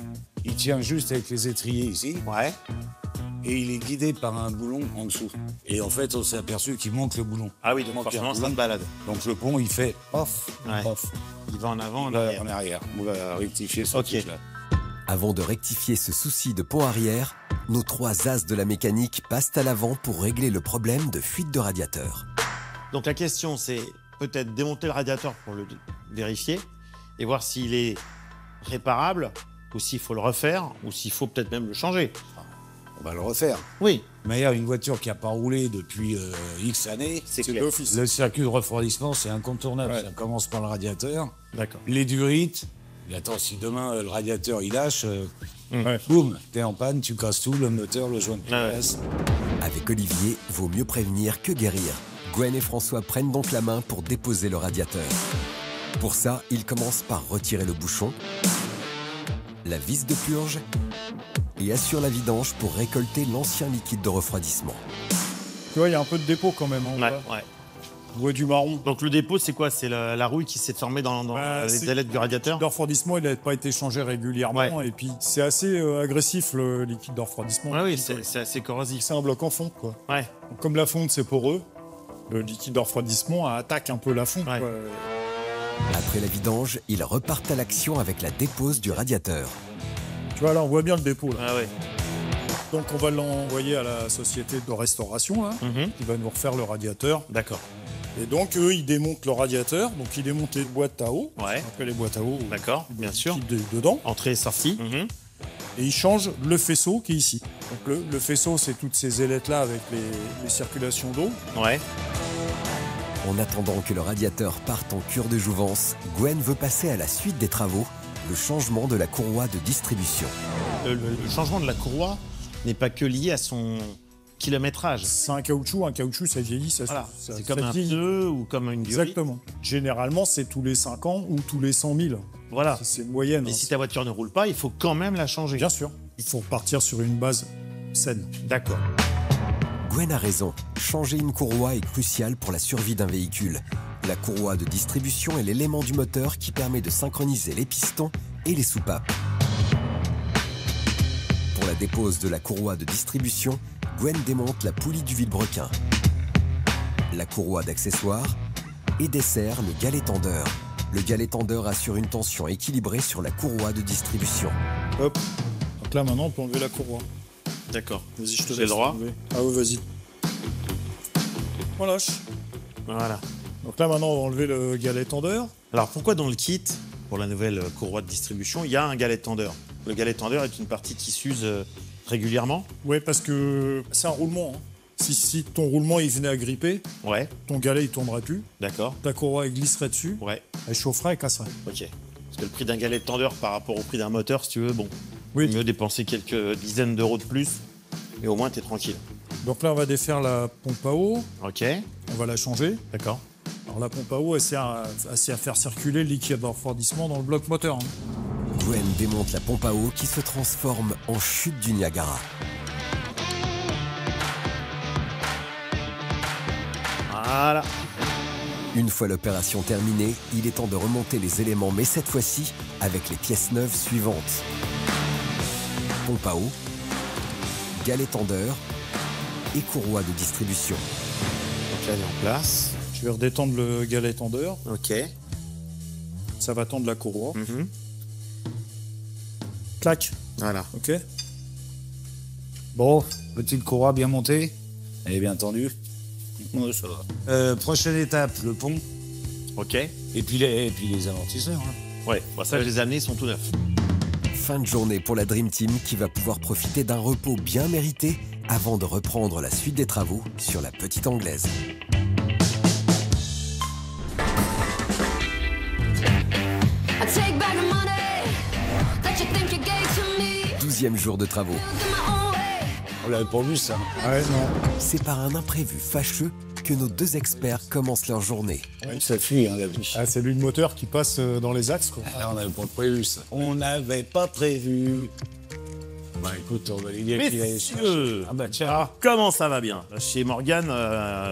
Il tient juste avec les étriers ici. Ouais. Et il est guidé par un boulon en dessous. Et en fait, on s'est aperçu qu'il manque le boulon. Ah oui, donc manque forcément, un ça boulon. te balade. Donc le pont, il fait off, Ouais. off. Il va en avant, en Là, arrière. en arrière. On va rectifier ce Ok. truc-là. Avant de rectifier ce souci de pont arrière, nos trois as de la mécanique passent à l'avant pour régler le problème de fuite de radiateur. Donc la question, c'est peut-être démonter le radiateur pour le vérifier et voir s'il est réparable ou s'il faut le refaire ou s'il faut peut-être même le changer. On va le refaire. Oui. Mais il y a une voiture qui n'a pas roulé depuis X années. C'est C'est clair. d'office. Le circuit de refroidissement, c'est incontournable. Ouais. Ça commence par le radiateur. D'accord. Les durites. Mais attends, si demain le radiateur il lâche, Ouais. boum, t'es en panne, tu casses tout, le moteur, le joint de Ah ouais. pièce. Avec Olivier, vaut mieux prévenir que guérir. Gwen et François prennent donc la main pour déposer le radiateur. Pour ça, ils commencent par retirer le bouchon, la vis de purge et assurent la vidange pour récolter l'ancien liquide de refroidissement. Tu vois, il y a un peu de dépôt quand même. hein, Ouais, ou pas ouais. Ouais, du marron. Donc le dépôt, c'est quoi? C'est la rouille qui s'est formée dans les ailettes du radiateur? Le refroidissement, il n'a pas été changé régulièrement. Ouais. Et puis, c'est assez agressif, le liquide de refroidissement. Oui, c'est assez corrosif. C'est un bloc en fonte, quoi. Ouais. Donc, comme la fonte, c'est poreux, le liquide de refroidissement attaque un peu la fonte. Ouais. Quoi. Après la vidange, ils repartent à l'action avec la dépose du radiateur. Tu vois, là, on voit bien le dépôt. Là. Ah ouais. Donc, on va l'envoyer à la société de restauration, là, qui va nous refaire le radiateur. D'accord. Et donc, eux, ils démontent le radiateur. Donc, ils démontent les boîtes à eau. Ouais. Après, les boîtes à eau. D'accord, bien sûr. Dedans. Entrée et sortie. Et ils changent le faisceau qui est ici. Donc, le faisceau, c'est toutes ces ailettes-là avec les circulations d'eau. Ouais. En attendant que le radiateur parte en cure de jouvence, Gwen veut passer à la suite des travaux, le changement de la courroie de distribution. Le changement de la courroie n'est pas que lié à son kilométrage. C'est un caoutchouc ça vieillit. Voilà. C'est comme un pneu ou comme une durée. Exactement. Généralement, c'est tous les 5 ans ou tous les 100 000. Voilà. C'est une moyenne. Mais si ta voiture ne roule pas, il faut quand même la changer. Bien sûr. Il faut repartir sur une base saine. D'accord. Gwen a raison, changer une courroie est crucial pour la survie d'un véhicule. La courroie de distribution est l'élément du moteur qui permet de synchroniser les pistons et les soupapes. Pour la dépose de la courroie de distribution, Gwen démonte la poulie du vilebrequin, la courroie d'accessoires et dessert le galet tendeur. Le galet tendeur assure une tension équilibrée sur la courroie de distribution. Hop. Donc là, maintenant, on peut enlever la courroie. D'accord. Vas-y, je te laisse. J'ai le droit. Enlever. Ah ouais, vas-y. On lâche. Voilà. Donc là, maintenant, on va enlever le galet tendeur. Alors pourquoi dans le kit, pour la nouvelle courroie de distribution, il y a un galet tendeur? Le galet tendeur est une partie qui s'use régulièrement? Ouais, parce que c'est un roulement. Hein. Si ton roulement il venait à gripper, Ouais. ton galet il tournerait plus, D'accord. ta courroie elle glisserait dessus, Ouais. elle chaufferait et casserait. Ok. Parce que le prix d'un galet tendeur par rapport au prix d'un moteur, si tu veux, bon, Oui. mieux dépenser quelques dizaines d'euros de plus, mais au moins t'es tranquille. Donc là, on va défaire la pompe à eau, Ok. on va la changer. D'accord. Alors la pompe à eau, elle sert à faire circuler le liquide de refroidissement dans le bloc moteur. Hein. Gwen démonte la pompe à eau qui se transforme en chute du Niagara. Voilà. Une fois l'opération terminée, il est temps de remonter les éléments, mais cette fois-ci avec les pièces neuves suivantes. Pompe à eau, galet tendeur et courroie de distribution. Donc là, elle est en place. Je vais redétendre le galet tendeur, Ok. ça va tendre la courroie. Mhm. Clac, Voilà. ok. Bon, petite courroie bien montée. Elle est bien tendue. Ouais, ça va. Prochaine étape, le pont. Ok. Et puis les amortisseurs. Hein. Ouais. Bon, ça, je les ai amenés, ils sont tout neufs. Fin de journée pour la Dream Team qui va pouvoir profiter d'un repos bien mérité avant de reprendre la suite des travaux sur la petite anglaise. I take back the money that you think you gave to me. 12e jour de travaux. My own way. On l'avait pas vu ça. Ouais, non. C'est par un imprévu fâcheux que nos deux experts commencent leur journée. Ça fuit, hein, la vie. Ah, c'est lui le moteur qui passe dans les axes, quoi. Ah, on n'avait pas prévu ça. On n'avait pas prévu. Bah écoute, on va lui dire qu'il allait chercher. Messieurs, Ah bah tiens. comment ça va bien? Chez Morgane,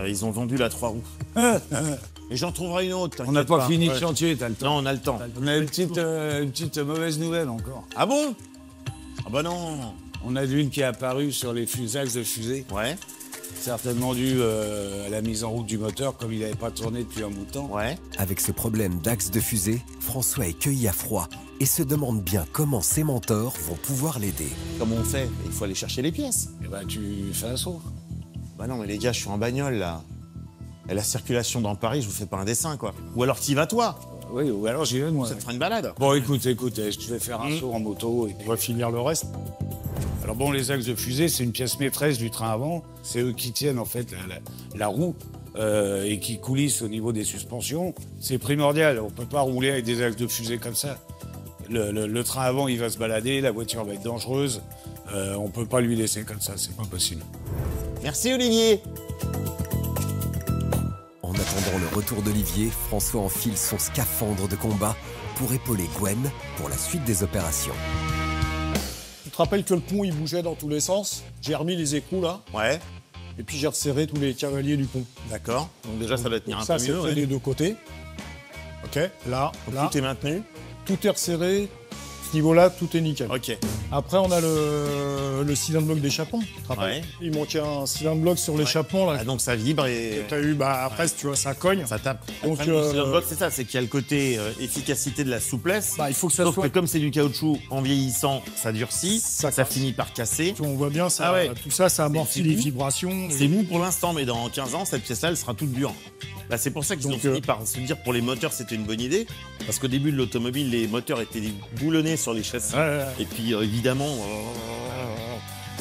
ils ont vendu la 3 roues. Et j'en trouverai une autre, On n'a t'inquiète pas fini le chantier, t'as le temps. Non, on a le temps. On a une petite mauvaise nouvelle encore. Ah bon? Ah bah non. On a une qui est apparue sur les axes de fusée. Ouais, Certainement dû à la mise en route du moteur, comme il n'avait pas tourné depuis un bout de temps. ouais. Avec ce problème d'axe de fusée, François est cueilli à froid et se demande bien comment ses mentors vont pouvoir l'aider. Comment on fait? Il faut aller chercher les pièces. Et bah tu fais un saut. Bah non, mais les gars, je suis en bagnole, là. Et la circulation dans Paris, je vous fais pas un dessin, quoi. Ou alors t'y vas, toi. Oui, ou alors j'y vais moi. Ça te fera une balade. Bon écoute, je vais faire un saut en moto et puis On va finir le reste. Alors bon, les axes de fusée, c'est une pièce maîtresse du train avant. C'est eux qui tiennent en fait la roue et qui coulissent au niveau des suspensions. C'est primordial. On peut pas rouler avec des axes de fusée comme ça. Le train avant, il va se balader, la voiture va être dangereuse. On peut pas lui laisser comme ça, c'est pas possible. Merci, Olivier. En attendant le retour d'Olivier, François enfile son scaphandre de combat pour épauler Gwen pour la suite des opérations. Tu te rappelles que le pont il bougeait dans tous les sens? J'ai remis les écrous là. Ouais. Et puis j'ai resserré tous les cavaliers du pont. D'accord. Donc déjà, ça doit tenir un Ça, peu c'est mieux. fait ouais. des deux côtés. Ok, là, Donc, là, tout est maintenu. tout est resserré. À ce niveau-là, tout est nickel. Ok. Après, on a le cylindre bloc d'échappement. Tu te rappelles Ouais. Il manquait un cylindre bloc sur l'échappement. Là. Ah, donc ça vibre et T'as eu, après, si tu vois, ça cogne. ça tape. Donc, Après, le cylindre bloc, c'est ça, c'est qu'il y a le côté efficacité de la souplesse. il faut que ça Sauf soit. que comme c'est du caoutchouc, en vieillissant, ça durcit, Ça ça casse. finit par casser. On voit bien, ça, Ah ouais. tout ça, ça amortit C'est les mou. vibrations. C'est mou pour l'instant, mais dans 15 ans, cette pièce-là, elle sera toute dure. Là, c'est pour ça qu'ils ont Donc, fini par se dire pour les moteurs, c'était une bonne idée. Parce qu'au début de l'automobile, les moteurs étaient boulonnés sur les châssis. Et puis, évidemment,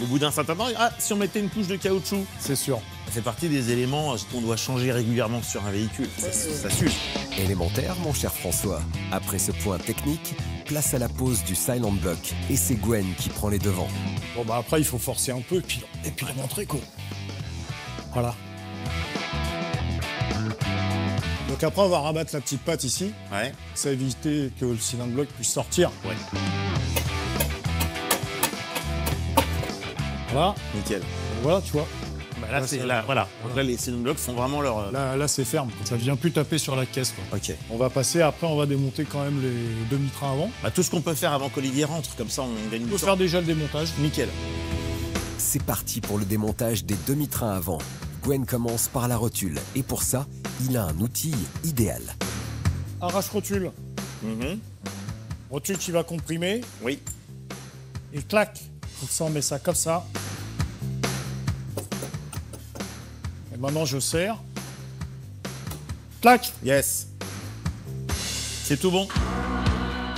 au bout d'un certain temps, si on mettait une couche de caoutchouc, c'est sûr. Ça fait partie des éléments qu'on doit changer régulièrement sur un véhicule. Ça s'use. Élémentaire, mon cher François. Après ce point technique, place à la pose du silent block. Et c'est Gwen qui prend les devants. Bon, après, il faut forcer un peu et puis le montrer, quoi. Voilà. Donc après, on va rabattre la petite patte ici. Ouais. Ça va éviter que le cylindre bloc puisse sortir. Ouais. Voilà. Nickel. Voilà, tu vois. Là, voilà. Donc là, les cylindres blocs font vraiment leur. Là, c'est ferme. Ça vient plus taper sur la caisse, quoi. Ok. On va passer, après, on va démonter quand même les demi-trains avant. Tout ce qu'on peut faire avant qu'Olivier rentre, comme ça, on gagne On du peut temps. faire déjà le démontage. Nickel. C'est parti pour le démontage des demi-trains avant. Gwen commence par la rotule. Et pour ça, il a un outil idéal. Arrache rotule. Rotule qui va comprimer. Oui. Et clac. Donc ça, on met ça comme ça. Et maintenant, je serre. Clac. Yes. C'est tout bon.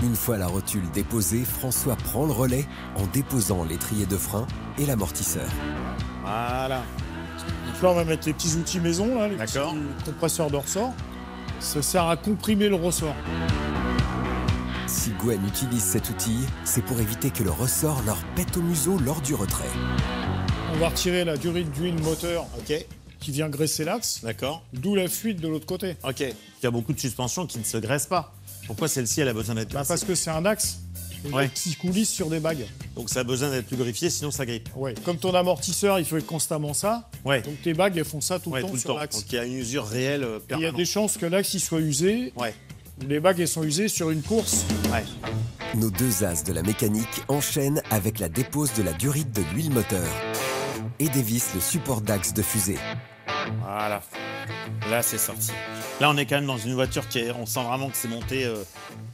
Une fois la rotule déposée, François prend le relais en déposant l'étrier de frein et l'amortisseur. Voilà. Donc là, on va mettre les petits outils maison, là, les petits compresseurs de ressort. Ça sert à comprimer le ressort. Si Gwen utilise cet outil, c'est pour éviter que le ressort leur pète au museau lors du retrait. On va retirer la durite d'huile moteur qui vient graisser l'axe. D'accord. D'où la fuite de l'autre côté. Ok. Il y a beaucoup de suspensions qui ne se graissent pas. Pourquoi celle-ci, elle a besoin d'être graissée Parce que c'est un axe qui coulisse sur des bagues. Donc ça a besoin d'être lubrifié, sinon ça grippe. Ouais. Comme ton amortisseur, il fait constamment ça. Ouais. Donc tes bagues, elles font ça tout le temps tout le sur temps. l'axe. Donc il y a une usure réelle Et il y a permanente. des chances que l'axe il soit usé. Ouais. Les bagues elles sont usées sur une course. Ouais. Nos deux as de la mécanique enchaînent avec la dépose de la durite de l'huile moteur et dévissent le support d'axe de fusée. Voilà. Là, c'est sorti. Là, on est quand même dans une voiture on sent vraiment que c'est monté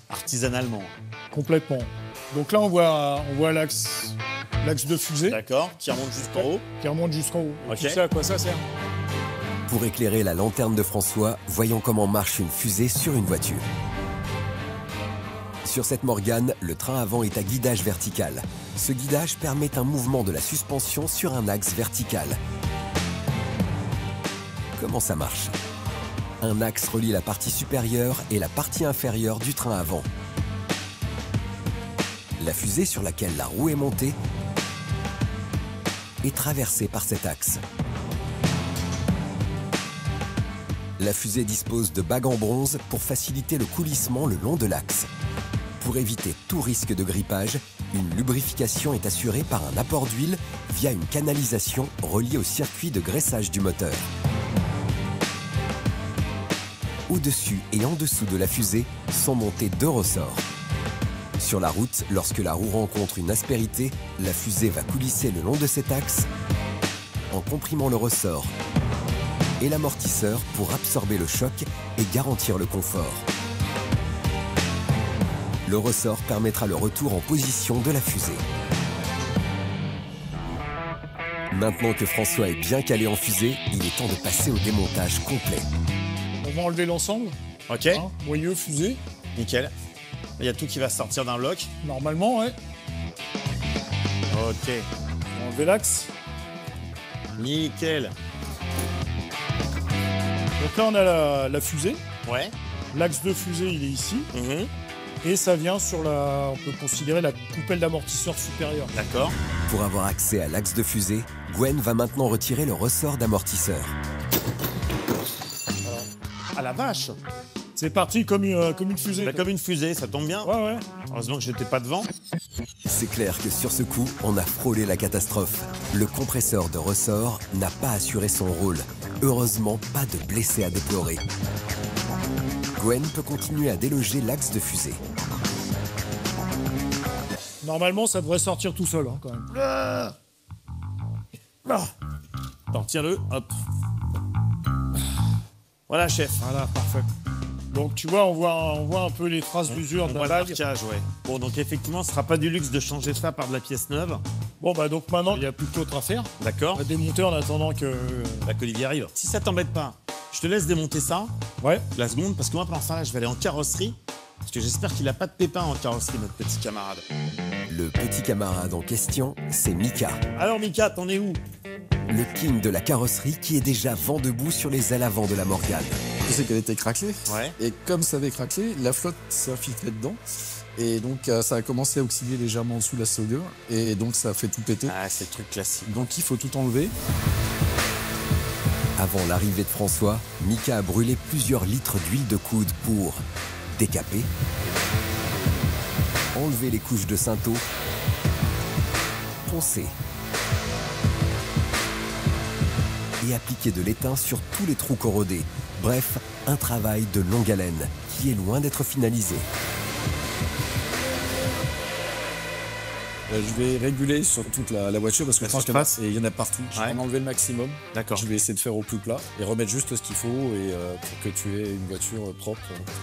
artisanalement. Complètement. Donc là, on voit l'axe de fusée. D'accord. Qui remonte jusqu'en haut. Qui remonte jusqu'en haut. Et Ok. tu sais à quoi ça sert? Pour éclairer la lanterne de François, voyons comment marche une fusée sur une voiture. Sur cette Morgane, le train avant est à guidage vertical. Ce guidage permet un mouvement de la suspension sur un axe vertical. Comment ça marche? Un axe relie la partie supérieure et la partie inférieure du train avant. La fusée sur laquelle la roue est montée est traversée par cet axe. La fusée dispose de bagues en bronze pour faciliter le coulissement le long de l'axe. Pour éviter tout risque de grippage, une lubrification est assurée par un apport d'huile via une canalisation reliée au circuit de graissage du moteur. Au-dessus et en dessous de la fusée sont montés deux ressorts. Sur la route, lorsque la roue rencontre une aspérité, la fusée va coulisser le long de cet axe en comprimant le ressort et l'amortisseur pour absorber le choc et garantir le confort. Le ressort permettra le retour en position de la fusée. Maintenant que François est bien calé en fusée, il est temps de passer au démontage complet. On va enlever l'ensemble. Ok. Moyeu, fusée. Nickel. Il y a tout qui va sortir d'un bloc. Normalement, ouais. Ok. On va enlever l'axe. Nickel. Donc là, on a la fusée. Ouais. L'axe de fusée, il est ici. Et ça vient sur on peut considérer la coupelle d'amortisseur supérieure. D'accord. Pour avoir accès à l'axe de fusée, Gwen va maintenant retirer le ressort d'amortisseur. Ah la vache. C'est parti comme une fusée. Bah, comme une fusée, ça tombe bien. Ouais, ouais. Heureusement que j'étais pas devant. C'est clair que sur ce coup, on a frôlé la catastrophe. Le compresseur de ressort n'a pas assuré son rôle. Heureusement, pas de blessés à déplorer. Gwen peut continuer à déloger l'axe de fusée. Normalement, ça devrait sortir tout seul, hein, quand même. Attends, tiens-le, hop. Voilà, chef. Voilà, parfait. Donc, tu vois, on voit un peu les traces d'usure de la bague. Marquage, ouais. Bon, donc effectivement, ce sera pas du luxe de changer ça par de la pièce neuve. Bon, bah donc maintenant, il n'y a plus qu'autre à faire. D'accord. On va démonter en attendant que... Bah, qu'Olivier arrive. Si ça t'embête pas, je te laisse démonter ça. Ouais. La seconde, parce que moi, pendant ça, là, je vais aller en carrosserie. Parce que j'espère qu'il a pas de pépins en carrosserie, notre petit camarade. Le petit camarade en question, c'est Mika. Alors, Mika, t'en es où? Le king de la carrosserie qui est déjà vent debout sur les ailes avant de la Morgane. Je sais qu'elle était craquelée. Ouais. Et comme ça avait craquelé, la flotte s'est infiltrée dedans. Et donc ça a commencé à oxyder légèrement en dessous la soudure. Et donc ça a fait tout péter. Ah, c'est le truc classique. Donc il faut tout enlever. Avant l'arrivée de François, Mika a brûlé plusieurs litres d'huile de coude pour décaper, enlever les couches de Sainteau, poncer et appliquer de l'étain sur tous les trous corrodés. Bref, un travail de longue haleine qui est loin d'être finalisé. Je vais réguler sur toute la voiture parce que franchement, il y en a partout. Je vais en enlever le maximum. D'accord. Je vais essayer de faire au plus plat et remettre juste ce qu'il faut et pour que tu aies une voiture propre.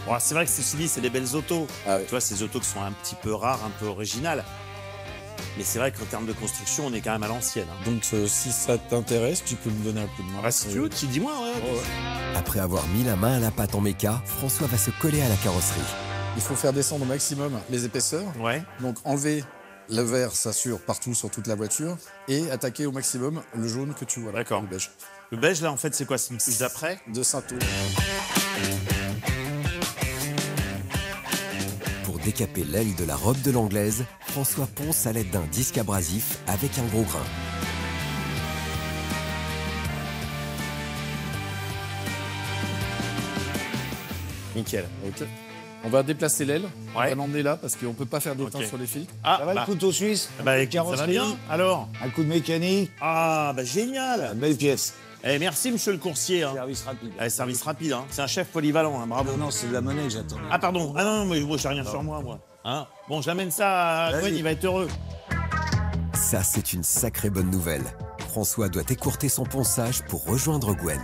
Bon, c'est vrai que ceci dit, c'est des belles autos. Ah ouais. Tu vois, ces autos qui sont un petit peu rares, un peu originales. Mais c'est vrai qu'en termes de construction, on est quand même à l'ancienne. Hein. Donc si ça t'intéresse, tu peux me donner un coup de main. Ah, si tu veux, tu dis-moi. Ouais. Après avoir mis la main à la pâte en méca, François va se coller à la carrosserie. Il faut faire descendre au maximum les épaisseurs. Ouais. Donc enlever le vert, ça sur partout sur toute la voiture et attaquer au maximum le jaune que tu vois là. D'accord. Le beige. Le beige, là, en fait, c'est quoi? C'est une couche d'après? De Sainteau. Pour décaper l'aile de la robe de l'anglaise, François ponce à l'aide d'un disque abrasif avec un gros grain. Nickel. Ok. On va déplacer l'aile. On Ouais. va l'emmener là parce qu'on ne peut pas faire d'étain Ok. sur les fils. Ah, Ça va le couteau suisse? bah, ça va carrosserie, bien. Alors? Un coup de mécanique? Ah, bah génial. Belle pièce. Eh, merci, monsieur le coursier. Hein. Service rapide. Ah, service rapide, hein. C'est un chef polyvalent, hein. Bravo. Non, c'est de la monnaie que j'attends. Ah, pardon. Ah non, mais moi, j'ai rien sur moi, moi. Hein, bon, j'amène ça à Vas-y. Gwen, il va être heureux. Ça, c'est une sacrée bonne nouvelle. François doit écourter son ponçage pour rejoindre Gwen.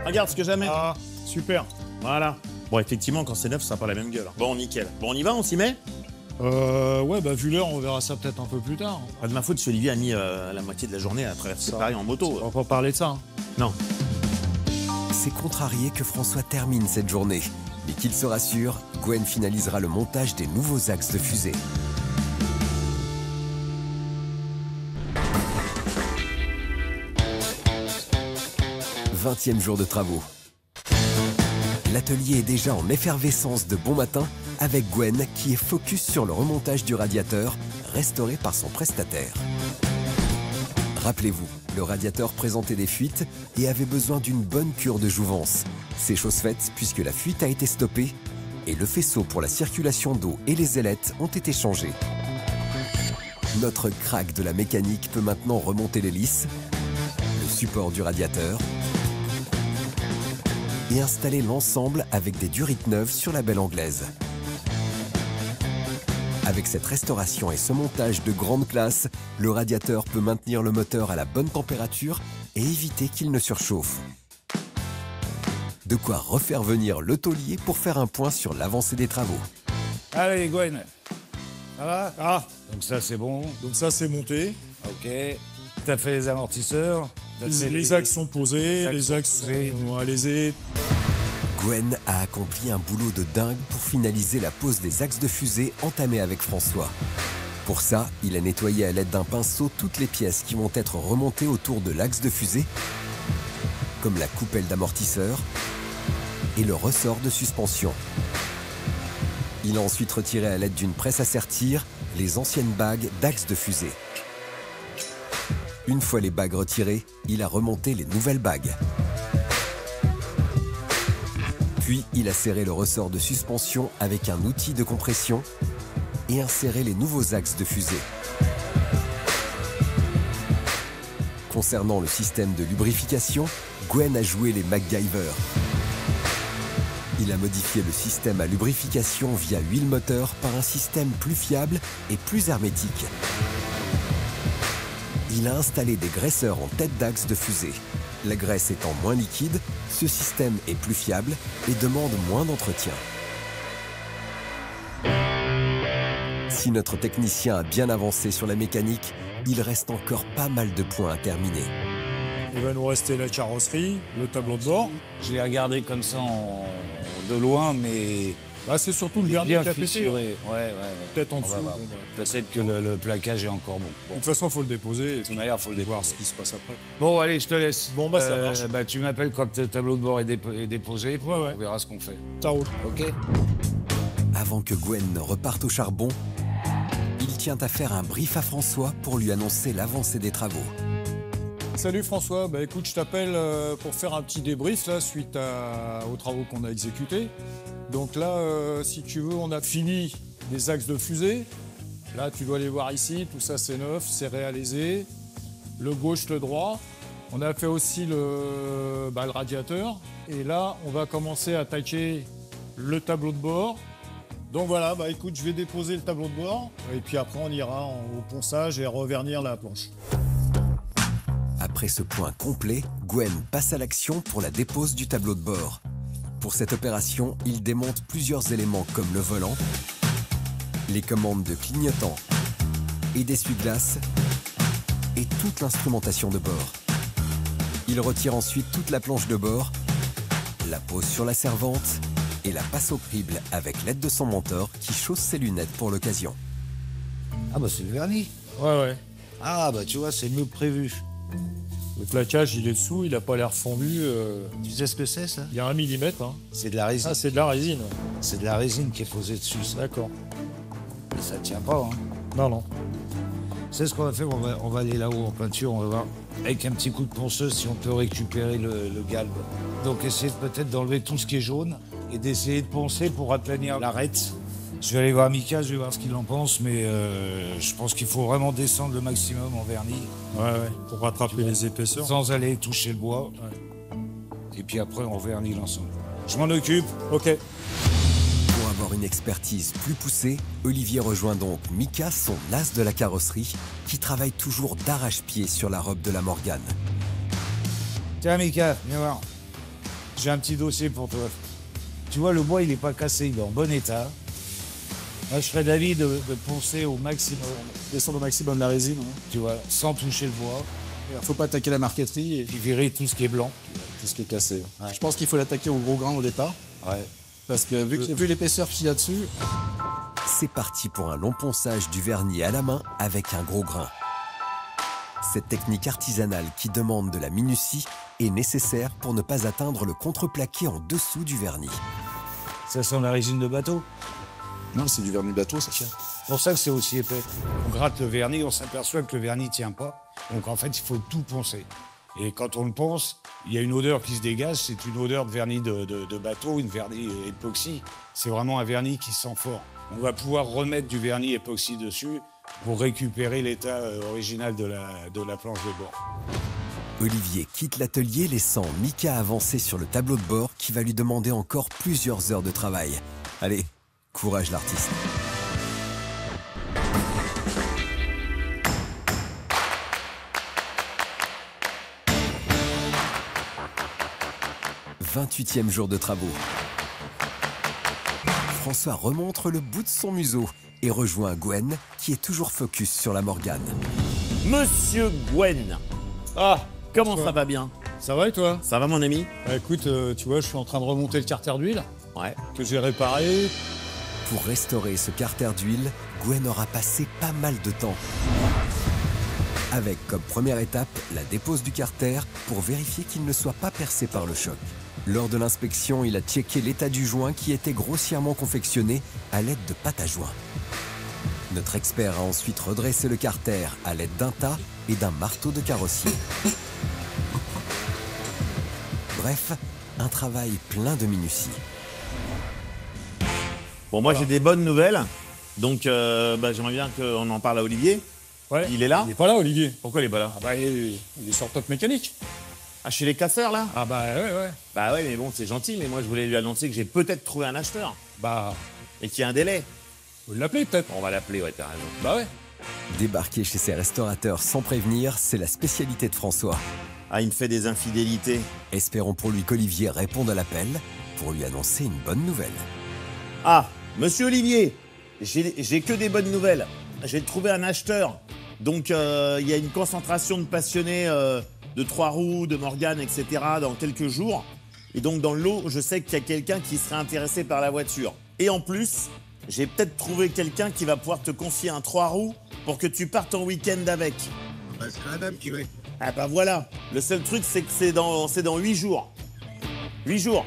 Regarde ce que j'amène. Ah, super. Voilà. Bon, effectivement, quand c'est neuf, ça n'a pas la même gueule. Bon, nickel. Bon, on y va, on s'y met? Ouais, bah vu l'heure, on verra ça peut-être un peu plus tard. Pas de ma faute si Olivier a mis la moitié de la journée à traverser Paris en moto. On va pas parler de ça. Hein. Non. C'est contrarié que François termine cette journée. Mais qu'il se rassure, Gwen finalisera le montage des nouveaux axes de fusée. « 20e jour de travaux. L'atelier est déjà en effervescence de bon matin avec Gwen qui est focus sur le remontage du radiateur restauré par son prestataire. Rappelez-vous, le radiateur présentait des fuites et avait besoin d'une bonne cure de jouvence. C'est chose faite puisque la fuite a été stoppée et le faisceau pour la circulation d'eau et les ailettes ont été changés. Notre crack de la mécanique peut maintenant remonter l'hélice, le support du radiateur et installer l'ensemble avec des durites neuves sur la belle anglaise. Avec cette restauration et ce montage de grande classe, le radiateur peut maintenir le moteur à la bonne température et éviter qu'il ne surchauffe. De quoi refaire venir le taulier pour faire un point sur l'avancée des travaux. Allez, Gwen. Ça va? Ah, Donc ça, c'est bon. donc ça c'est monté. Ok. T'as fait les amortisseurs. T'as fait Les axes sont posés, les axes sont alésés. Gwen a accompli un boulot de dingue pour finaliser la pose des axes de fusée entamée avec François. Pour ça, il a nettoyé à l'aide d'un pinceau toutes les pièces qui vont être remontées autour de l'axe de fusée, comme la coupelle d'amortisseur et le ressort de suspension. Il a ensuite retiré à l'aide d'une presse à sertir les anciennes bagues d'axe de fusée. Une fois les bagues retirées, il a remonté les nouvelles bagues. Puis, il a serré le ressort de suspension avec un outil de compression et inséré les nouveaux axes de fusée. Concernant le système de lubrification, Gwen a joué les MacGyver. Il a modifié le système à lubrification via huile moteur par un système plus fiable et plus hermétique. Il a installé des graisseurs en tête d'axe de fusée. La graisse étant moins liquide, ce système est plus fiable et demande moins d'entretien. Si notre technicien a bien avancé sur la mécanique, il reste encore pas mal de points à terminer. Il va nous rester la carrosserie, le tableau de bord. Je l'ai regardé comme ça de loin, mais... Bah, c'est surtout le vernis qui a pété. Ouais. Peut-être en dessous. Peut-être que le plaquage est encore bon. De toute façon, il faut le déposer. De toute manière, il faut le déposer. Voir ce qui se passe après. Bon, allez, je te laisse. Bon, bah, ça marche. Tu m'appelles quand le tableau de bord est déposé. Ouais. On verra ce qu'on fait. Ça roule. OK. Avant que Gwen ne reparte au charbon, il tient à faire un brief à François pour lui annoncer l'avancée des travaux. Salut François, bah écoute, je t'appelle pour faire un petit débrief là, suite aux travaux qu'on a exécutés. Donc là, si tu veux, on a fini les axes de fusée. Là, tu dois les voir ici, tout ça c'est neuf, c'est réalisé. Le gauche, le droit. On a fait aussi le radiateur. Et là, on va commencer à attaquer le tableau de bord. Donc voilà, bah écoute, je vais déposer le tableau de bord. Et puis après, on ira au ponçage et revernir la planche. Après ce point complet, Gwen passe à l'action pour la dépose du tableau de bord. Pour cette opération, il démonte plusieurs éléments comme le volant, les commandes de clignotant et d'essuie-glace et toute l'instrumentation de bord. Il retire ensuite toute la planche de bord, la pose sur la servante et la passe au crible avec l'aide de son mentor qui chausse ses lunettes pour l'occasion. Ah bah c'est le vernis. Ouais. Ah bah tu vois, c'est mieux que prévu. Le plaquage, il est dessous, il n'a pas l'air fondu. Tu sais ce que c'est, ça? Il y a 1 millimètre. Hein. C'est de la résine. Ah, c'est de la résine. C'est de la résine qui est posée dessus, ça. D'accord. Mais ça tient pas, hein. Non. C'est ce qu'on va faire, on va aller là-haut en peinture, on va voir. Avec un petit coup de ponceuse, si on peut récupérer le galbe. Donc essayer peut-être d'enlever tout ce qui est jaune et d'essayer de poncer pour aplanir l'arête. Je vais aller voir Mika, je vais voir ce qu'il en pense, mais je pense qu'il faut vraiment descendre le maximum en vernis. Ouais, pour rattraper les épaisseurs. Sans aller toucher le bois. Ouais. Et puis après, on vernit l'ensemble. Je m'en occupe. OK. Pour avoir une expertise plus poussée, Olivier rejoint donc Mika, son as de la carrosserie, qui travaille toujours d'arrache-pied sur la robe de la Morgane. Tiens Mika, viens voir. J'ai un petit dossier pour toi. Tu vois, le bois, il n'est pas cassé, il est en bon état. Moi, je serais d'avis de poncer au maximum. Descendre au maximum la résine. Hein. Tu vois, sans toucher le bois. Il faut pas attaquer la marqueterie et puis virer tout ce qui est blanc. Tout ce qui est cassé. Ouais. Je pense qu'il faut l'attaquer au gros grain au départ. Ouais. Parce que vu l'épaisseur qu'il y a dessus... C'est parti pour un long ponçage du vernis à la main avec un gros grain. Cette technique artisanale qui demande de la minutie est nécessaire pour ne pas atteindre le contreplaqué en dessous du vernis. Ça sent la résine de bateau? Non, c'est du vernis bateau, ça tient. C'est pour ça que c'est aussi épais. On gratte le vernis, on s'aperçoit que le vernis ne tient pas. Donc en fait, il faut tout poncer. Et quand on le ponce, il y a une odeur qui se dégage. C'est une odeur de vernis de bateau, une vernis époxy. C'est vraiment un vernis qui sent fort. On va pouvoir remettre du vernis époxy dessus pour récupérer l'état original de la planche de bord. Olivier quitte l'atelier laissant Mika avancer sur le tableau de bord qui va lui demander encore plusieurs heures de travail. Allez, courage l'artiste. « 28e jour de travaux. François remontre le bout de son museau et rejoint Gwen qui est toujours focus sur la Morgane. Monsieur Gwen. Ah, comment ça va bien? Ça va et toi? Ça va mon ami? Bah, écoute, tu vois, je suis en train de remonter le carter d'huile. Ouais. Que j'ai réparé. Pour restaurer ce carter d'huile, Gwen aura passé pas mal de temps. Avec comme première étape la dépose du carter pour vérifier qu'il ne soit pas percé par le choc. Lors de l'inspection, il a checké l'état du joint qui était grossièrement confectionné à l'aide de pâte à joint. Notre expert a ensuite redressé le carter à l'aide d'un tas et d'un marteau de carrossier. Bref, un travail plein de minutie. Bon, moi, Voilà. j'ai des bonnes nouvelles. Donc, j'aimerais bien qu'on en parle à Olivier. Ouais. Il est là? Il n'est pas là, Olivier. Pourquoi il est pas là? Ah bah, il est sur Top Mécanique. Ah, chez les casseurs, là? Ah bah ouais. Bah ouais, mais bon, c'est gentil, mais moi, je voulais lui annoncer que j'ai peut-être trouvé un acheteur. Bah, Et qu'il y a un délai. vous l'appelez peut-être. On va l'appeler, ouais, t'as raison. Bah ouais. Débarquer chez ses restaurateurs sans prévenir, c'est la spécialité de François. Ah, il me fait des infidélités. Espérons pour lui qu'Olivier réponde à l'appel pour lui annoncer une bonne nouvelle. Ah, monsieur Olivier, j'ai que des bonnes nouvelles. J'ai trouvé un acheteur. Donc, il y a une concentration de passionnés de Trois Roues, de Morgane, etc. dans quelques jours. Et donc, dans le lot, je sais qu'il y a quelqu'un qui serait intéressé par la voiture. Et en plus, j'ai peut-être trouvé quelqu'un qui va pouvoir te confier un 3 roues pour que tu partes en week-end avec. Bah, c'est la dame qui va. Ah bah voilà. Le seul truc, c'est que c'est dans 8 jours. 8 jours.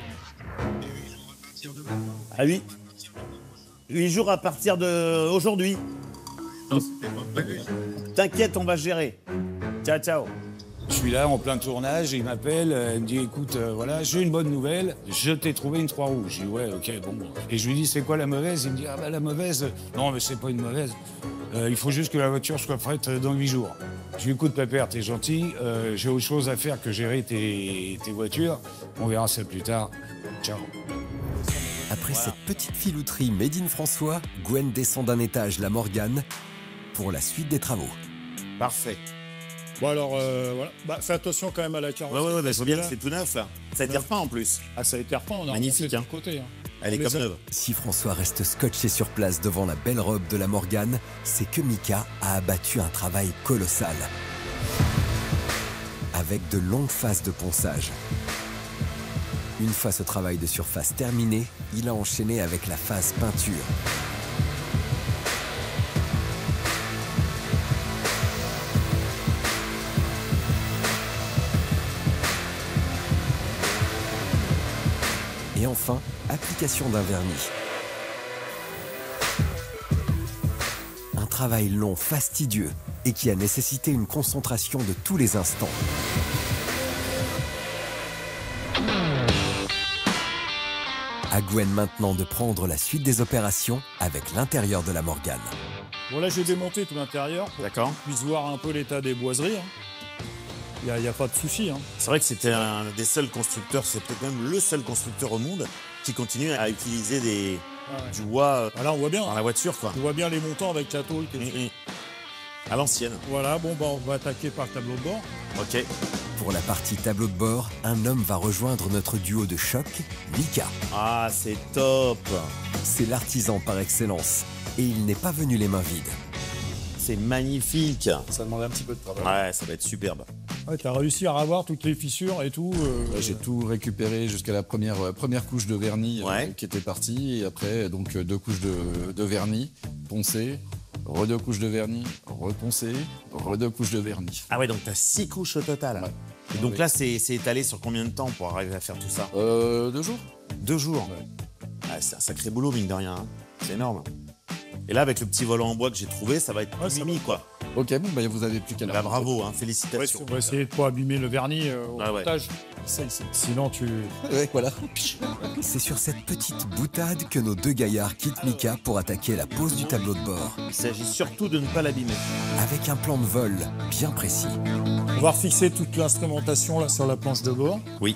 Ah oui. 8 jours à partir d'aujourd'hui. T'inquiète, on va gérer. Ciao, ciao. Je suis là en plein tournage, il m'appelle, il me dit écoute, voilà, j'ai une bonne nouvelle, je t'ai trouvé une 3 roues. Je dis ouais, ok, bon. Et je lui dis c'est quoi la mauvaise? Il me dit ah bah la mauvaise, non mais c'est pas une mauvaise, il faut juste que la voiture soit prête dans 8 jours. Je lui dis écoute Pépère, t'es gentil, j'ai autre chose à faire que gérer tes voitures, on verra ça plus tard. Ciao. Après cette petite filouterie made in François, Gwen descend d'un étage la Morgane pour la suite des travaux. Parfait. Bon alors, voilà. Bah, fais attention quand même à la carrosserie. Ouais, bah, c'est bien, Là. c'est tout neuf là. Ça a été repeint en plus. Ah, ça a été repeint, on a Magnifique, remonté hein. de côté. Hein. Elle est Mais comme ça- neuve. Si François reste scotché sur place devant la belle robe de la Morgane, c'est que Mika a abattu un travail colossal. Avec de longues phases de ponçage. Une fois ce travail de surface terminé, il a enchaîné avec la phase peinture. Et enfin, application d'un vernis. Un travail long, fastidieux et qui a nécessité une concentration de tous les instants. À Gwen maintenant de prendre la suite des opérations avec l'intérieur de la Morgane. Bon là, j'ai démonté tout l'intérieur pour D'accord. qu'on puisse voir un peu l'état des boiseries. Il n'y a pas de souci. Hein. C'est vrai que c'était un des seuls constructeurs, c'est peut-être même le seul constructeur au monde qui continue à utiliser du bois Là, on voit bien. dans la voiture, quoi. On voit bien les montants avec la tôle. qui est dessus. À l'ancienne. Voilà, bon, bah, on va attaquer par le tableau de bord. Ok. Pour la partie tableau de bord, un homme va rejoindre notre duo de choc, Mika. Ah, c'est top. C'est l'artisan par excellence et il n'est pas venu les mains vides. C'est magnifique. Ça demandait un petit peu de travail. Ouais, ça va être superbe. Ouais, t'as réussi à revoir toutes les fissures et tout. Ouais, j'ai tout récupéré jusqu'à la première couche de vernis Ouais. qui était partie. Et après, donc 2 couches de vernis, poncé, re-2 couches de vernis, reponcé, re-2 couches de vernis. Ah ouais, donc t'as 6 couches au total. Ouais. Et donc Oui. là, c'est étalé sur combien de temps pour arriver à faire tout ça? 2 jours. 2 jours. Ah, c'est un sacré boulot, mine de rien. Hein. C'est énorme. Et là, avec le petit volant en bois que j'ai trouvé, ça va être Ouais, ça mimi, quoi. Ok, bon, bah, vous avez plus qu'à la Bah, bravo, hein, Ouais, félicitations. on va essayer de pas abîmer le vernis au Ah ouais. montage. Sinon, tu. Ouais, voilà. C'est sur cette petite boutade que nos deux gaillards quittent Mika pour attaquer la pose du tableau de bord. Il s'agit surtout de ne pas l'abîmer. Avec un plan de vol bien précis. On va refixer toute l'instrumentation là sur la planche de bord. Oui.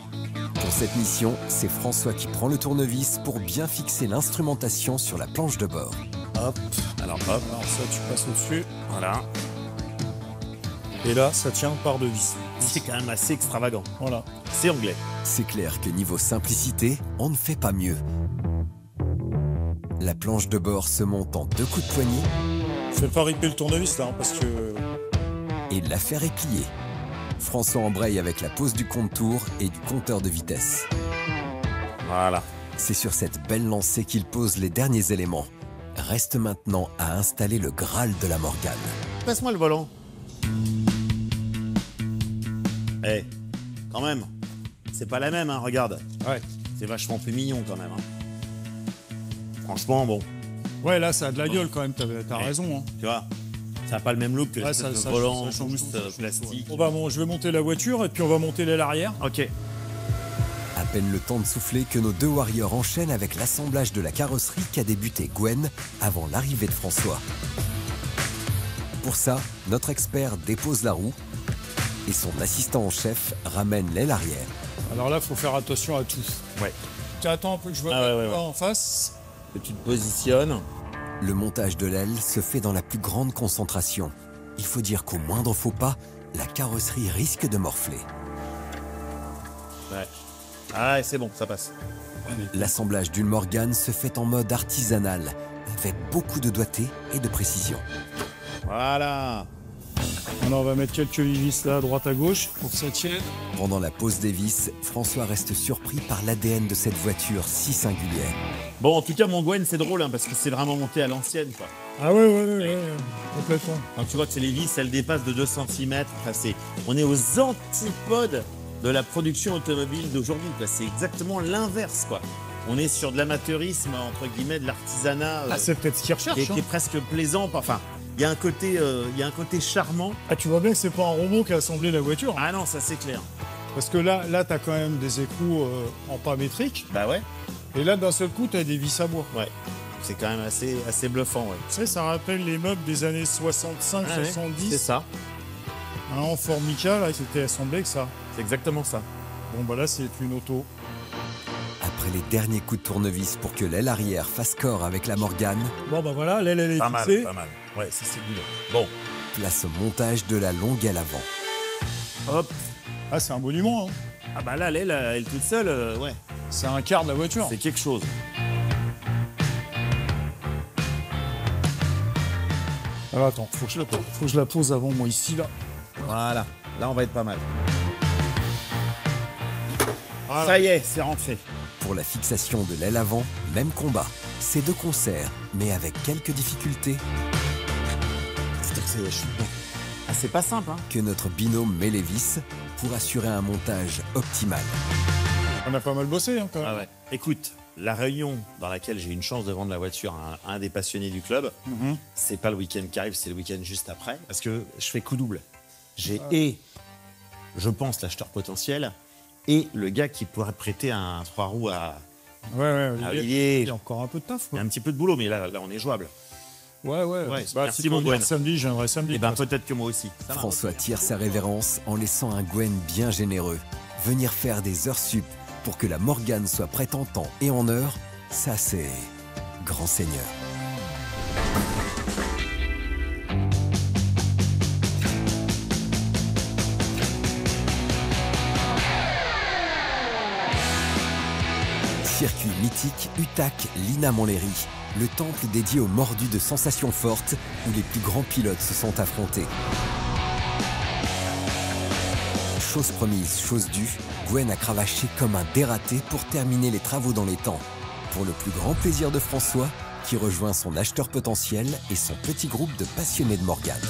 Pour cette mission, c'est François qui prend le tournevis pour bien fixer l'instrumentation sur la planche de bord. Hop. Alors, hop. Alors ça, tu passes au-dessus. Voilà. Et là, ça tient par deux vis. C'est quand même assez extravagant. Voilà. C'est anglais. C'est clair que niveau simplicité, on ne fait pas mieux. La planche de bord se monte en 2 coups de poignet Fais pas ripper le tournevis là, hein, parce que. et l'affaire est pliée. François embraye avec la pose du contour et du compteur de vitesse. Voilà. C'est sur cette belle lancée qu'il pose les derniers éléments. Reste maintenant à installer le Graal de la Morgane. Passe-moi le volant. Eh, quand même. C'est pas la même, hein, regarde. Ouais. C'est vachement plus mignon quand même. Hein. Franchement, bon, Ouais, là, ça a de la gueule quand même, t'as Ouais. raison. Hein. tu vois, ça n'a pas le même look que Ouais, l'espèce de ça volant change boost tout, ça change plastique. tout. Je vais monter la voiture et puis on va monter l'aile arrière. Ok. À peine le temps de souffler que nos deux warriors enchaînent avec l'assemblage de la carrosserie qu'a débuté Gwen avant l'arrivée de François. Pour ça, notre expert dépose la roue et son assistant en chef ramène l'aile arrière. Alors là, il faut faire attention à tout. Ouais. Tu attends un peu que je vois en face. Que tu te positionnes. Le montage de l'aile se fait dans la plus grande concentration. Il faut dire qu'au moindre faux pas, la carrosserie risque de morfler. Ouais. Ah, c'est bon, ça passe. L'assemblage d'une Morgane se fait en mode artisanal, avec beaucoup de doigté et de précision. Voilà. Alors on va mettre quelques vis là, à droite à gauche, pour que ça tienne. Pendant la pose des vis, François reste surpris par l'ADN de cette voiture si singulière. Bon, en tout cas, mon Gwen, c'est drôle, hein, parce que c'est vraiment monté à l'ancienne, quoi. Ah ouais, complètement. Quand tu vois que c'est les vis, elles dépassent de 2 cm. Enfin, on est aux antipodes de la production automobile d'aujourd'hui, quoi. C'est exactement l'inverse, quoi. On est sur de l'amateurisme, entre guillemets, de l'artisanat. C'est peut-être ce qu'ils recherchent. Qui est presque plaisant. Enfin, il y a un côté charmant. Ah, tu vois bien que c'est pas un robot qui a assemblé la voiture. Ah non, ça c'est clair. Parce que là t'as quand même des écrous en pas métrique. Bah ouais. Et là, d'un seul coup, t'as des vis à bois. Ouais. C'est quand même assez bluffant, ouais. Tu sais, ça rappelle les meubles des années 65, 70. C'est ça. Hein, en Formica, là, c'était assemblé que ça. C'est exactement ça. Bon, bah là, c'est une auto. Après les derniers coups de tournevis pour que l'aile arrière fasse corps avec la Morgane. Bon, bah voilà, l'aile, elle est pas fixée. Pas mal. Ouais, c'est boulot. Bon. Place au montage de la longue aile avant. Hop. Ah, c'est un monument, hein. Ah bah là, l'aile, elle toute seule, ouais. C'est un quart de la voiture. C'est quelque chose. Alors attends, faut que je la pose avant moi ici, là. Voilà. Là, on va être pas mal. Voilà. Ça y est, c'est rentré. Pour la fixation de l'aile avant, même combat. C'est de concert, mais avec quelques difficultés. Ça y est, je suis bon. Ah, c'est pas simple, hein. Que notre binôme met les vis pour assurer un montage optimal. On a pas mal bossé, hein, quand même. Ah ouais. Écoute, la réunion dans laquelle j'ai eu une chance de vendre la voiture à un des passionnés du club, c'est pas le week-end qui arrive, c'est le week-end juste après, parce que je fais coup double. J'ai je pense, l'acheteur potentiel et le gars qui pourrait prêter un 3 roues à Olivier. Il y a encore un peu de taf, Il y a un petit peu de boulot, mais là on est jouable. Ouais. Merci, si mon Gwen. Samedi, j'aimerais samedi. Et ben peut-être que moi aussi. François tire sa révérence en laissant un Gwen bien généreux. Venir faire des heures sup pour que la Morgane soit prête en temps et en heure, ça c'est grand seigneur. Circuit mythique Utac-Lina-Montlhéry, le temple dédié aux mordus de sensations fortes où les plus grands pilotes se sont affrontés. Chose promise, chose due, Gwen a cravaché comme un dératé pour terminer les travaux dans les temps. Pour le plus grand plaisir de François, qui rejoint son acheteur potentiel et son petit groupe de passionnés de Morgane.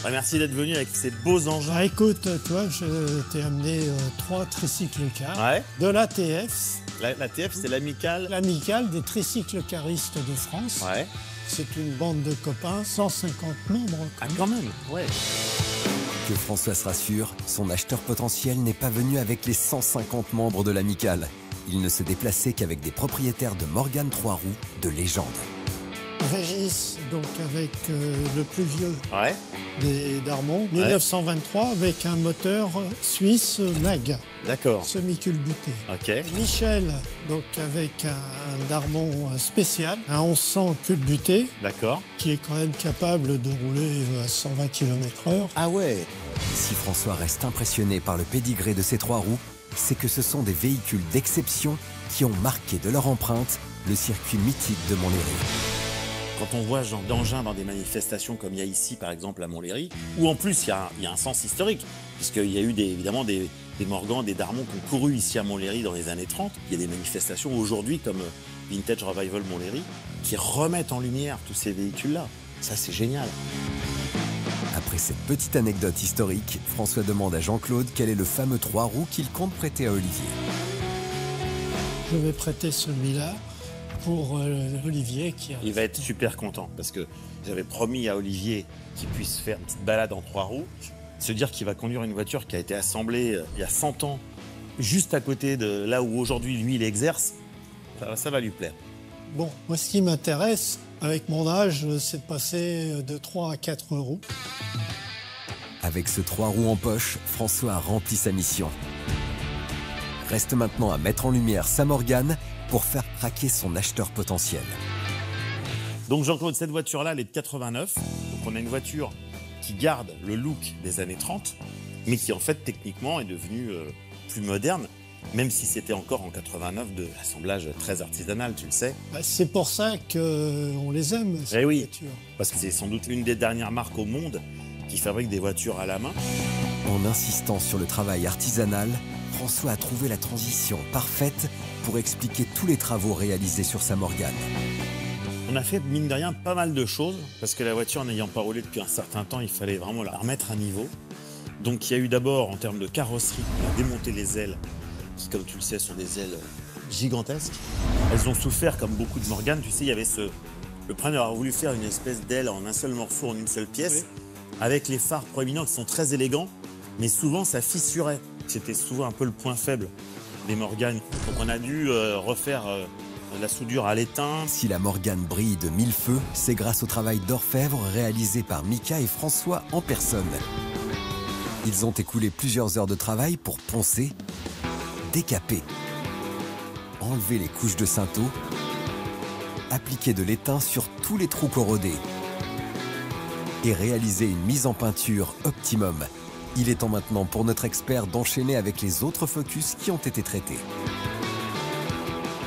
Merci d'être venu avec ces beaux engins. Écoute, toi, je t'ai amené 3 tricycles cars de l'ATF. L'ATF, c'est l'amicale. L'amicale des tricycles caristes de France. Ouais. C'est une bande de copains, 150 membres. Ah, quand même, ouais. Que François se rassure, son acheteur potentiel n'est pas venu avec les 150 membres de l'amicale. Il ne se déplaçait qu'avec des propriétaires de Morgane 3 roues de légende. Régis, donc avec le plus vieux des Darmon, 1923, avec un moteur suisse NAG. D'accord. Semi-culbuté. Ok. Michel, donc avec un Darmon spécial, un 1100 culbuté. D'accord. Qui est quand même capable de rouler à 120 km/h. Ah ouais. Si François reste impressionné par le pédigré de ces 3 roues, c'est que ce sont des véhicules d'exception qui ont marqué de leur empreinte le circuit mythique de Montlhéry. Quand on voit ce genre d'engins dans des manifestations comme il y a ici, par exemple, à Montlhéry, où en plus il y a un sens historique, puisqu'il y a eu évidemment des Morgan, des Darmon qui ont couru ici à Montlhéry dans les années 30. Il y a des manifestations aujourd'hui comme Vintage Revival Montlhéry qui remettent en lumière tous ces véhicules-là. Ça, c'est génial. Après cette petite anecdote historique, François demande à Jean-Claude quel est le fameux 3 roues qu'il compte prêter à Olivier. Je vais prêter celui-là pour Olivier qui a... Il va être super content parce que j'avais promis à Olivier qu'il puisse faire une petite balade en 3 roues. Se dire qu'il va conduire une voiture qui a été assemblée il y a 100 ans juste à côté de là où aujourd'hui lui il exerce, ça va lui plaire. Bon, moi ce qui m'intéresse avec mon âge, c'est de passer de 3 à 4 roues. Avec ce 3 roues en poche, François a rempli sa mission. Reste maintenant à mettre en lumière sa Morgane pour faire craquer son acheteur potentiel. Donc Jean-Claude, cette voiture-là, elle est de 89. Donc on a une voiture qui garde le look des années 30, mais qui en fait techniquement est devenue plus moderne, même si c'était encore en 89 de l'assemblage très artisanal, tu le sais. Bah, c'est pour ça qu'on les aime, ces Eh oui, voitures. parce que c'est sans doute l'une des dernières marques au monde qui fabrique des voitures à la main. En insistant sur le travail artisanal, François a trouvé la transition parfaite pour expliquer tous les travaux réalisés sur sa Morgane. On a fait, mine de rien, pas mal de choses, parce que la voiture, n'ayant pas roulé depuis un certain temps, il fallait vraiment la remettre à niveau. Donc il y a eu d'abord, en termes de carrosserie, on a démonté les ailes, qui, comme tu le sais, sont des ailes gigantesques. Elles ont souffert, comme beaucoup de Morgane, tu sais, il y avait le preneur a voulu faire une espèce d'aile en un seul morceau, en une seule pièce, avec les phares proéminents qui sont très élégants, mais souvent ça fissurait. C'était souvent un peu le point faible des Morgane. Donc on a dû refaire la soudure à l'étain. Si la Morgane brille de mille feux, c'est grâce au travail d'orfèvre réalisé par Mika et François en personne. Ils ont écoulé plusieurs heures de travail pour poncer, décaper, enlever les couches de Cinto, appliquer de l'étain sur tous les trous corrodés et réaliser une mise en peinture optimum. Il est temps maintenant pour notre expert d'enchaîner avec les autres focus qui ont été traités.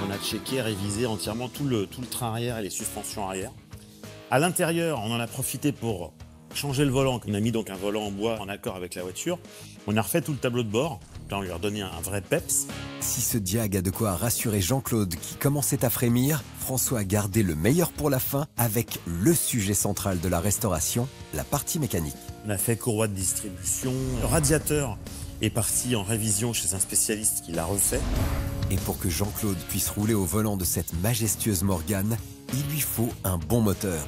On a checké, révisé entièrement tout le train arrière et les suspensions arrière. À l'intérieur, on en a profité pour changer le volant. On a mis donc un volant en bois en accord avec la voiture. On a refait tout le tableau de bord. Là, on lui a redonné un vrai peps. Si ce Diag a de quoi rassurer Jean-Claude qui commençait à frémir, François a gardé le meilleur pour la fin avec le sujet central de la restauration, la partie mécanique. On a fait courroie de distribution. Le radiateur est parti en révision chez un spécialiste qui l'a refait. Et pour que Jean-Claude puisse rouler au volant de cette majestueuse Morgane, il lui faut un bon moteur.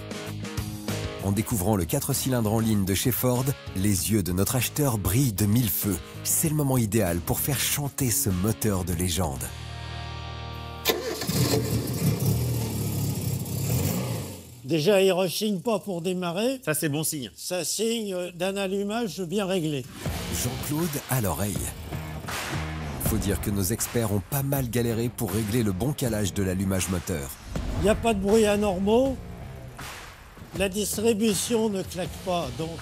En découvrant le 4 cylindres en ligne de chez Ford, les yeux de notre acheteur brillent de mille feux. C'est le moment idéal pour faire chanter ce moteur de légende. Déjà, il ne rechigne pas pour démarrer. Ça, c'est bon signe. Ça signe d'un allumage bien réglé. Jean-Claude à l'oreille. Faut dire que nos experts ont pas mal galéré pour régler le bon calage de l'allumage moteur. Il n'y a pas de bruit anormaux. La distribution ne claque pas, donc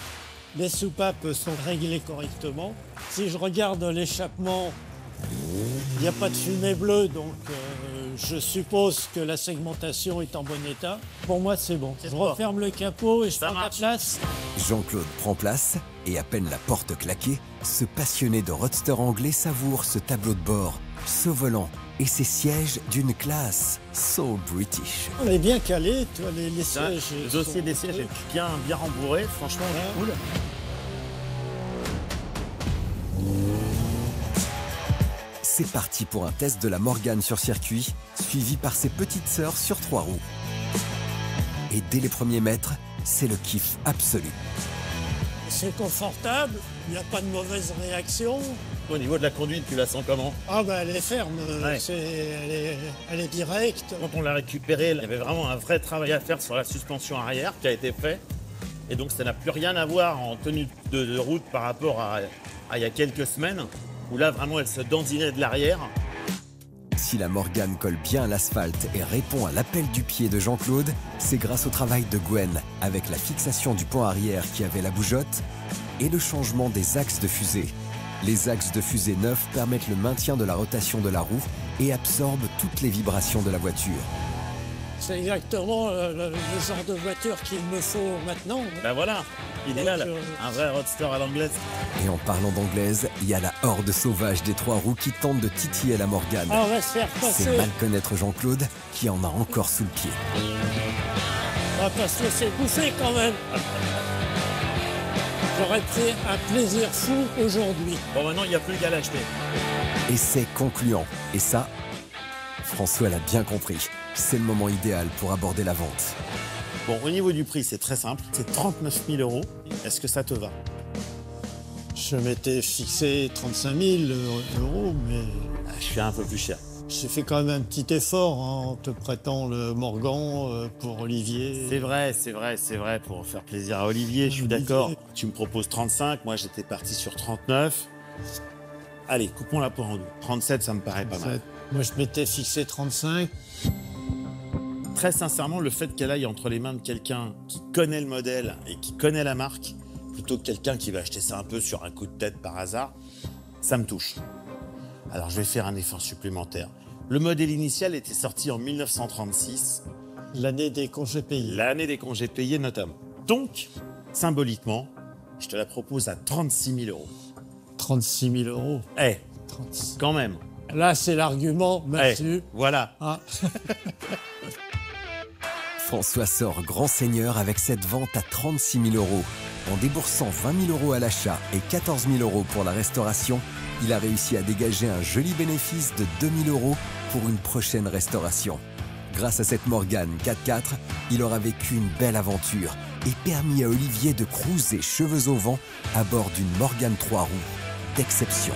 les soupapes sont réglées correctement. Si je regarde l'échappement, il n'y a pas de fumée bleue, donc je suppose que la segmentation est en bon état. Pour moi, c'est bon. Je referme le capot et je prends la place. Jean-Claude prend place et à peine la porte claquée, ce passionné de roadster anglais savoure ce tableau de bord, ce volant et ces sièges d'une classe so British. On est bien calé, toi, les sièges. Le dossier des sièges est bien rembourré, franchement, on est cool. C'est parti pour un test de la Morgane sur circuit, suivi par ses petites sœurs sur 3 roues. Et dès les premiers mètres, c'est le kiff absolu. C'est confortable, il n'y a pas de mauvaise réaction. Au niveau de la conduite, tu la sens comment? Ah bah elle est ferme, Ouais. elle est directe. Quand on l'a récupérée, il y avait vraiment un vrai travail à faire sur la suspension arrière qui a été fait. Et donc ça n'a plus rien à voir en tenue de route par rapport à il y a quelques semaines, où là vraiment elle se dandinait de l'arrière. Si la Morgane colle bien à l'asphalte et répond à l'appel du pied de Jean-Claude, c'est grâce au travail de Gwen, avec la fixation du pont arrière qui avait la bougeotte et le changement des axes de fusée. Les axes de fusée neufs permettent le maintien de la rotation de la roue et absorbent toutes les vibrations de la voiture. C'est exactement le genre de voiture qu'il me faut maintenant. Ben voilà, idéal, un vrai roadster à l'anglaise. Et en parlant d'anglaise, il y a la horde sauvage des 3 roues qui tente de titiller la Morgane. Ah, on va se faire passer. C'est mal connaître Jean-Claude qui en a encore sous le pied. On va pas se laisser bouffer quand même. J'aurais pris un plaisir fou aujourd'hui. Bon, maintenant, il n'y a plus qu'à l'acheter. Et c'est concluant. Et ça, François l'a bien compris. C'est le moment idéal pour aborder la vente. Bon, au niveau du prix, c'est très simple. C'est 39 000 €. Est-ce que ça te va? Je Je m'étais fixé 35 000 euros, mais Je suis un peu plus cher. j'ai fait quand même un petit effort en te prêtant le Morgan pour Olivier. C'est vrai, pour faire plaisir à Olivier, je suis d'accord. Tu me proposes 35, moi j'étais parti sur 39. Allez, coupons la poire en deux. 37, ça me paraît pas mal. Moi, je m'étais fixé 35. Très sincèrement, le fait qu'elle aille entre les mains de quelqu'un qui connaît le modèle et qui connaît la marque, plutôt que quelqu'un qui va acheter ça un peu sur un coup de tête par hasard, ça me touche. Alors je vais faire un effort supplémentaire. Le modèle initial était sorti en 1936. L'année des congés payés. L'année des congés payés notamment. Donc, symboliquement, je te la propose à 36 000 euros. 36 000 euros. Eh, quand même. Là, c'est l'argument, Mathieu. Voilà. Ah. François sort grand seigneur avec cette vente à 36 000 euros. En déboursant 20 000 euros à l'achat et 14 000 euros pour la restauration, il a réussi à dégager un joli bénéfice de 2 000 euros pour une prochaine restauration. Grâce à cette Morgane 4x4, il aura vécu une belle aventure et permis à Olivier de cruiser cheveux au vent à bord d'une Morgane 3 roues d'exception.